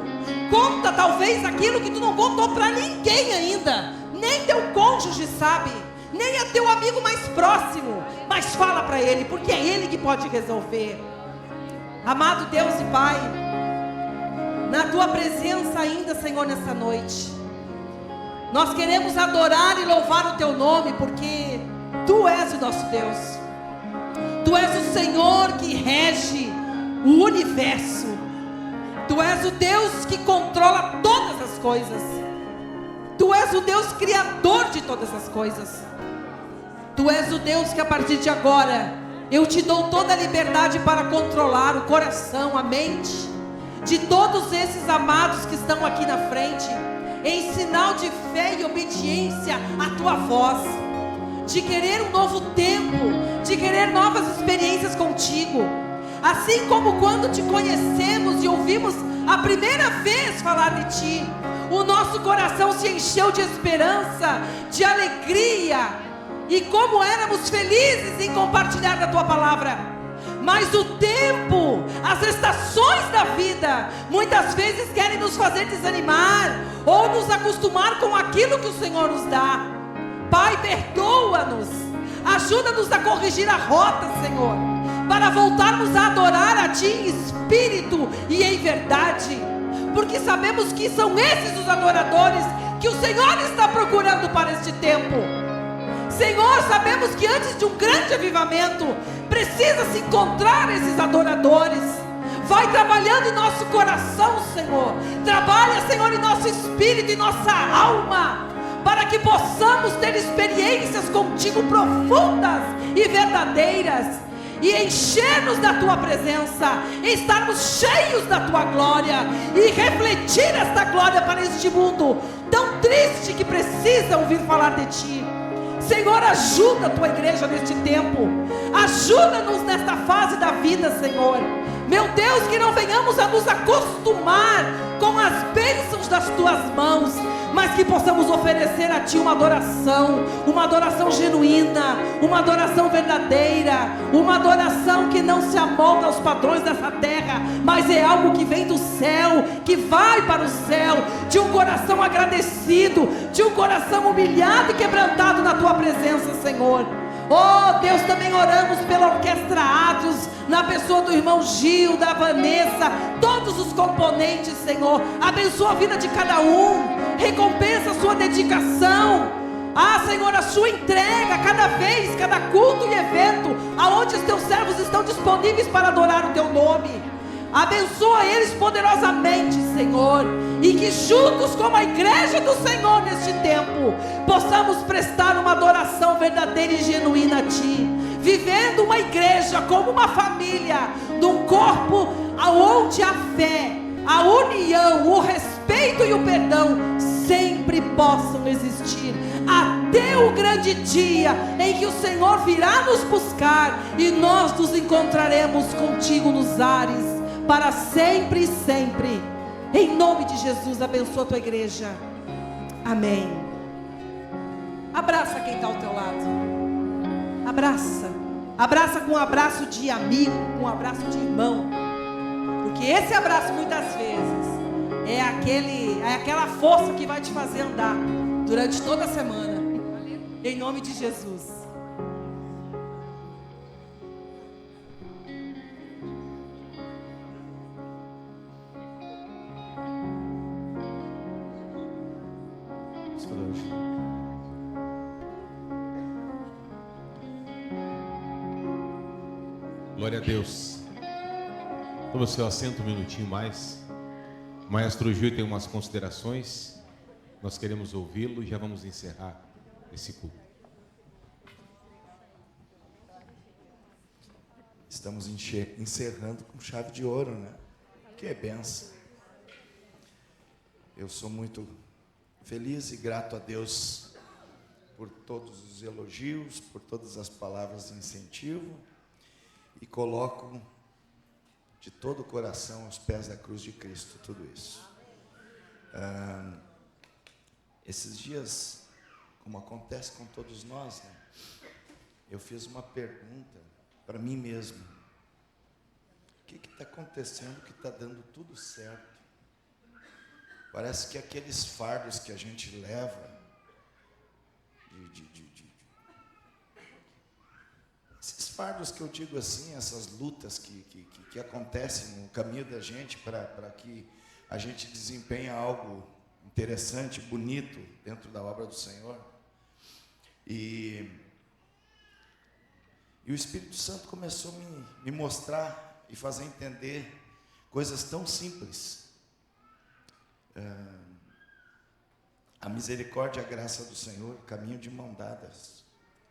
Conta talvez aquilo que tu não contou para ninguém ainda. Nem teu cônjuge sabe. nem é teu amigo mais próximo, mas fala para Ele, porque é Ele que pode resolver. Amado Deus e Pai, na Tua presença ainda, Senhor, nessa noite, nós queremos adorar e louvar o Teu nome, porque Tu és o nosso Deus. Tu és o Senhor que rege o universo. Tu és o Deus que controla todas as coisas. Tu és o Deus criador de todas as coisas. Tu és o Deus que a partir de agora eu te dou toda a liberdade para controlar o coração, a mente de todos esses amados que estão aqui na frente, em sinal de fé e obediência à Tua voz, de querer um novo tempo, de querer novas experiências contigo. Assim como quando te conhecemos e ouvimos a primeira vez falar de Ti, o nosso coração se encheu de esperança, de alegria, e como éramos felizes em compartilhar da Tua palavra. Mas o tempo, as estações da vida, muitas vezes querem nos fazer desanimar, ou nos acostumar com aquilo que o Senhor nos dá. Pai, perdoa-nos, ajuda-nos a corrigir a rota, Senhor, para voltarmos a adorar a Ti em espírito e em verdade, porque sabemos que são esses os adoradores que o Senhor está procurando para este tempo. Senhor, sabemos que antes de um grande avivamento, precisa se encontrar esses adoradores. Vai trabalhando em nosso coração, Senhor. Trabalha, Senhor, em nosso espírito e nossa alma, para que possamos ter experiências contigo profundas e verdadeiras, e encher-nos da Tua presença, estarmos cheios da Tua glória, e refletir esta glória para este mundo tão triste que precisa ouvir falar de Ti. Senhor, ajuda a Tua igreja neste tempo, ajuda-nos nesta fase da vida, Senhor. Meu Deus, que não venhamos a nos acostumar com as bênçãos das Tuas mãos, mas que possamos oferecer a Ti uma adoração genuína, uma adoração verdadeira, uma adoração que não se amolda aos padrões dessa terra, mas é algo que vem do céu, que vai para o céu, de um coração agradecido, de um coração humilhado e quebrantado na Tua presença, Senhor. Oh Deus, também oramos pela Orquestra Atos, na pessoa do irmão Gil, da Vanessa, todos os componentes, Senhor. Abençoa a vida de cada um, recompensa a sua dedicação, Senhor, a sua entrega, cada vez, cada culto e evento, aonde os Teus servos estão disponíveis para adorar o Teu nome. Abençoa eles poderosamente, Senhor, e que juntos como a igreja do Senhor neste tempo, possamos prestar uma adoração verdadeira e genuína a Ti, vivendo uma igreja como uma família, num corpo onde a fé, a união, o respeito e o perdão sempre possam existir, até o grande dia em que o Senhor virá nos buscar e nós nos encontraremos contigo nos ares, para sempre e sempre. Em nome de Jesus, abençoa a Tua igreja. Amém. Abraça quem está ao teu lado. Abraça. Abraça com um abraço de amigo, com um abraço de irmão. Porque esse abraço muitas vezes é aquela força que vai te fazer andar durante toda a semana. Em nome de Jesus. Glória a Deus. Toma o seu assento um minutinho mais. O maestro Gil tem umas considerações. Nós queremos ouvi-lo e já vamos encerrar esse culto. Estamos encerrando com chave de ouro, né? Que benção. Eu sou muito feliz e grato a Deus por todos os elogios, por todas as palavras de incentivo, e coloco de todo o coração aos pés da cruz de Cristo tudo isso. Esses dias, como acontece com todos nós, né, eu fiz uma pergunta para mim mesmo: o que está acontecendo que está dando tudo certo? Parece que aqueles fardos que a gente leva fardos que eu digo assim, essas lutas que acontecem no caminho da gente para que a gente desempenhe algo interessante, bonito dentro da obra do Senhor. E o Espírito Santo começou a me mostrar e fazer entender coisas tão simples. A misericórdia e a graça do Senhor caminham de mão dadas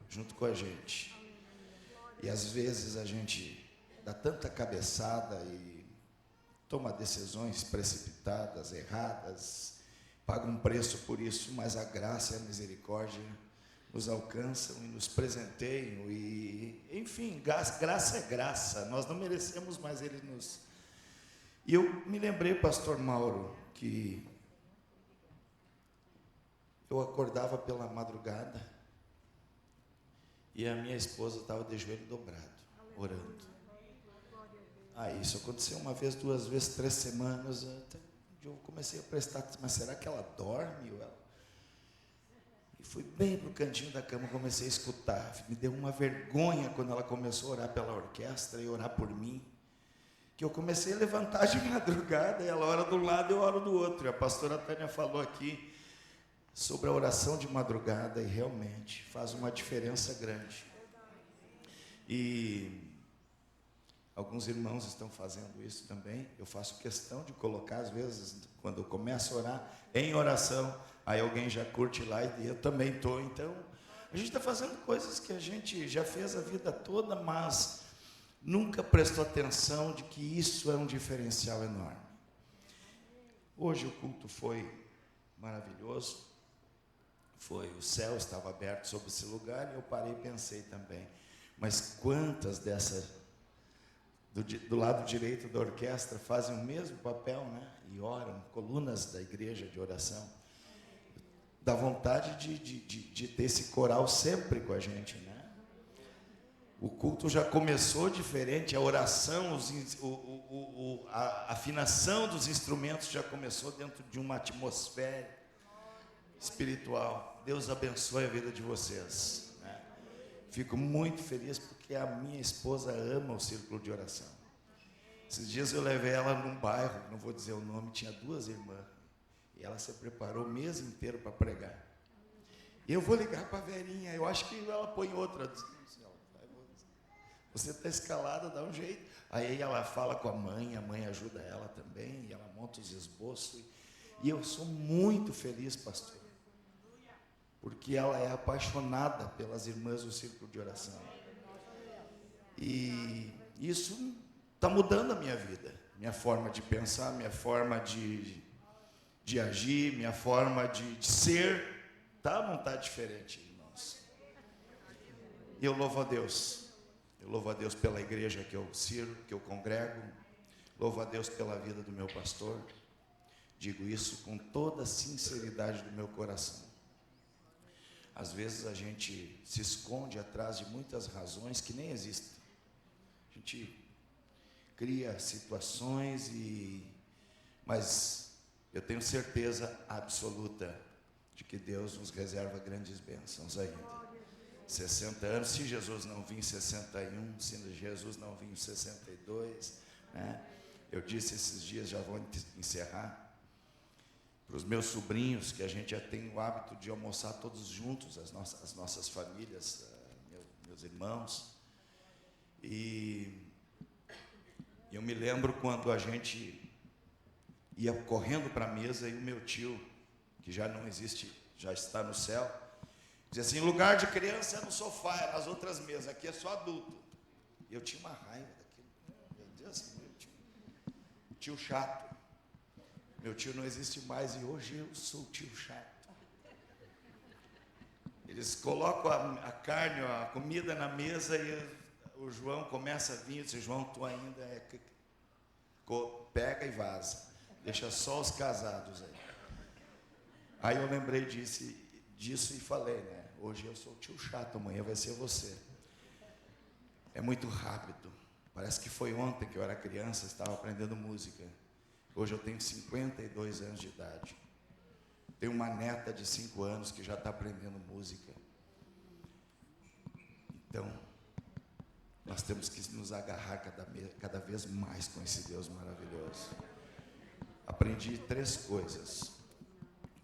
junto com a gente. E às vezes a gente dá tanta cabeçada e toma decisões precipitadas, erradas, paga um preço por isso, mas a graça e a misericórdia nos alcançam e nos presenteiam. E, enfim, graça é graça, nós não merecemos, mas Ele nos... E eu me lembrei, pastor Mauro, que eu acordava pela madrugada e a minha esposa estava de joelho dobrado, orando. Isso aconteceu uma vez, 2 vezes, 3 semanas. Eu comecei a prestar atenção, mas será que ela dorme? E fui bem para o cantinho da cama, comecei a escutar. Me deu uma vergonha quando ela começou a orar pela orquestra e orar por mim, que eu comecei a levantar de madrugada, e ela ora de um lado e eu oro do outro. E a pastora Tânia falou aqui sobre a oração de madrugada, e realmente faz uma diferença grande. E alguns irmãos estão fazendo isso também. Eu faço questão de colocar, às vezes, quando eu começo a orar, em oração, aí alguém já curte lá e eu também estou. Então, a gente está fazendo coisas que a gente já fez a vida toda, mas nunca prestou atenção de que isso é um diferencial enorme. Hoje o culto foi maravilhoso. O céu estava aberto sobre esse lugar e eu parei e pensei também, mas quantas dessas do lado direito da orquestra fazem o mesmo papel, né? E oram, colunas da igreja de oração. Dá vontade de ter esse coral sempre com a gente, né? O culto já começou diferente, a oração, a afinação dos instrumentos já começou dentro de uma atmosfera espiritual. Deus abençoe a vida de vocês, né? Fico muito feliz porque a minha esposa ama o círculo de oração. Esses dias eu levei ela num bairro, não vou dizer o nome, tinha 2 irmãs, e ela se preparou o mês inteiro para pregar. E eu vou ligar para a Verinha, eu acho que ela põe outra. Você está escalada, dá um jeito. Aí ela fala com a mãe ajuda ela também, e ela monta os esboços. E eu sou muito feliz, pastor, porque ela é apaixonada pelas irmãs do círculo de oração. E isso está mudando a minha vida, minha forma de pensar, minha forma de agir, minha forma de ser. Tá ou não está diferente, irmãos? E eu louvo a Deus. Eu louvo a Deus pela igreja que eu sirvo, que eu congrego. Louvo a Deus pela vida do meu pastor. Digo isso com toda a sinceridade do meu coração. Às vezes a gente se esconde atrás de muitas razões que nem existem. A gente cria situações mas eu tenho certeza absoluta de que Deus nos reserva grandes bênçãos ainda. 60 anos, se Jesus não vir em 61, se Jesus não vir em 62, né? Eu disse esses dias, já vou encerrar, para os meus sobrinhos, que a gente já tem o hábito de almoçar todos juntos, as nossas famílias, meus irmãos. E eu me lembro quando a gente ia correndo para a mesa e o meu tio, que já não existe, já está no céu, dizia assim: lugar de criança é no sofá, é nas outras mesas, aqui é só adulto. E eu tinha uma raiva daquilo. Meu Deus, meu tio chato. Meu tio não existe mais e hoje eu sou o tio chato. Eles colocam a carne, a comida na mesa e o João começa a vir. Eu disse: João, tu ainda pega e vaza. Deixa só os casados aí. Aí eu lembrei disso e falei, né? Hoje eu sou o tio chato, amanhã vai ser você. É muito rápido. Parece que foi ontem que eu era criança, estava aprendendo música. Hoje eu tenho 52 anos de idade. Tenho uma neta de 5 anos que já está aprendendo música. Então, nós temos que nos agarrar cada vez mais com esse Deus maravilhoso. Aprendi 3 coisas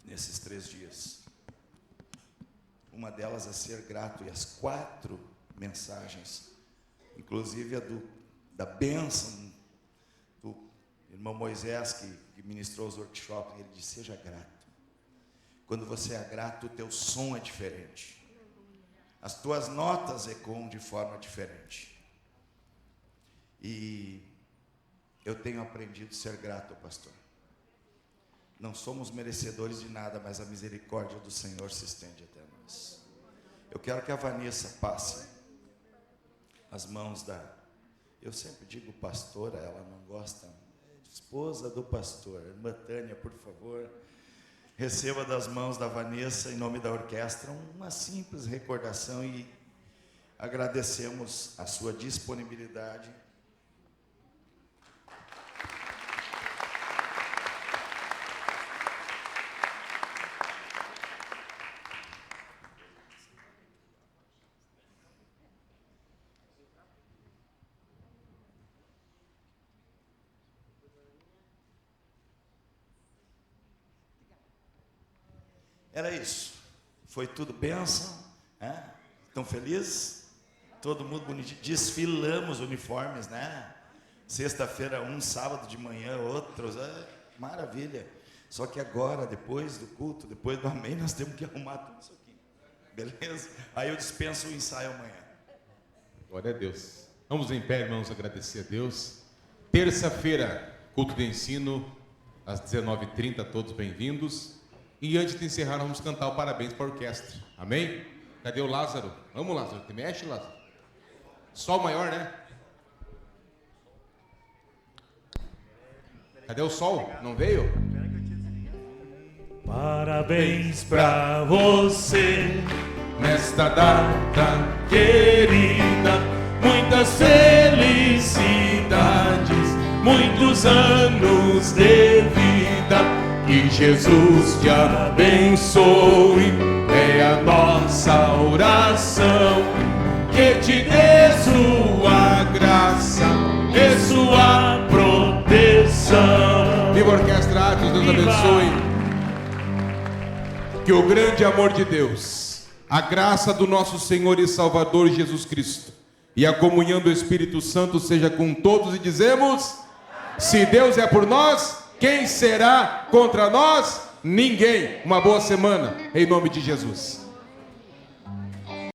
nesses 3 dias. Uma delas é ser grato, e as 4 mensagens, inclusive a da bênção do irmão Moisés, que ministrou os workshops, ele disse: seja grato. Quando você é grato, o teu som é diferente. As tuas notas ecoam de forma diferente. E eu tenho aprendido a ser grato, pastor. Não somos merecedores de nada, mas a misericórdia do Senhor se estende até nós. Eu quero que a Vanessa passe as mãos eu sempre digo pastora, ela não gosta, esposa do pastor, irmã Tânia, por favor, receba das mãos da Vanessa, em nome da orquestra, uma simples recordação, e agradecemos a sua disponibilidade. Era isso. Foi tudo bênção. Estão felizes? Todo mundo bonitinho. Desfilamos uniformes, né? Sexta-feira um, sábado de manhã outros. Maravilha. Só que agora, depois do culto, depois do amém, nós temos que arrumar tudo isso aqui. Beleza? Aí eu dispenso o ensaio amanhã. Glória a Deus. Vamos em pé, irmãos, agradecer a Deus. Terça-feira, culto de ensino, às 19h30, todos bem-vindos. E antes de encerrar, vamos cantar o parabéns para a orquestra. Amém? Cadê o Lázaro? Vamos, Lázaro. Te mexe, Lázaro. Sol maior, né? Cadê o sol? Não veio? Parabéns pra você Nesta data querida, muitas felicidades, muitos anos de vida. Que Jesus te abençoe, é a nossa oração. Que te dê sua graça e sua proteção. Viva a orquestra Atos, Deus abençoe. Que o grande amor de Deus, a graça do nosso Senhor e Salvador Jesus Cristo e a comunhão do Espírito Santo seja com todos, e dizemos: se Deus é por nós, quem será contra nós? Ninguém. Uma boa semana, em nome de Jesus.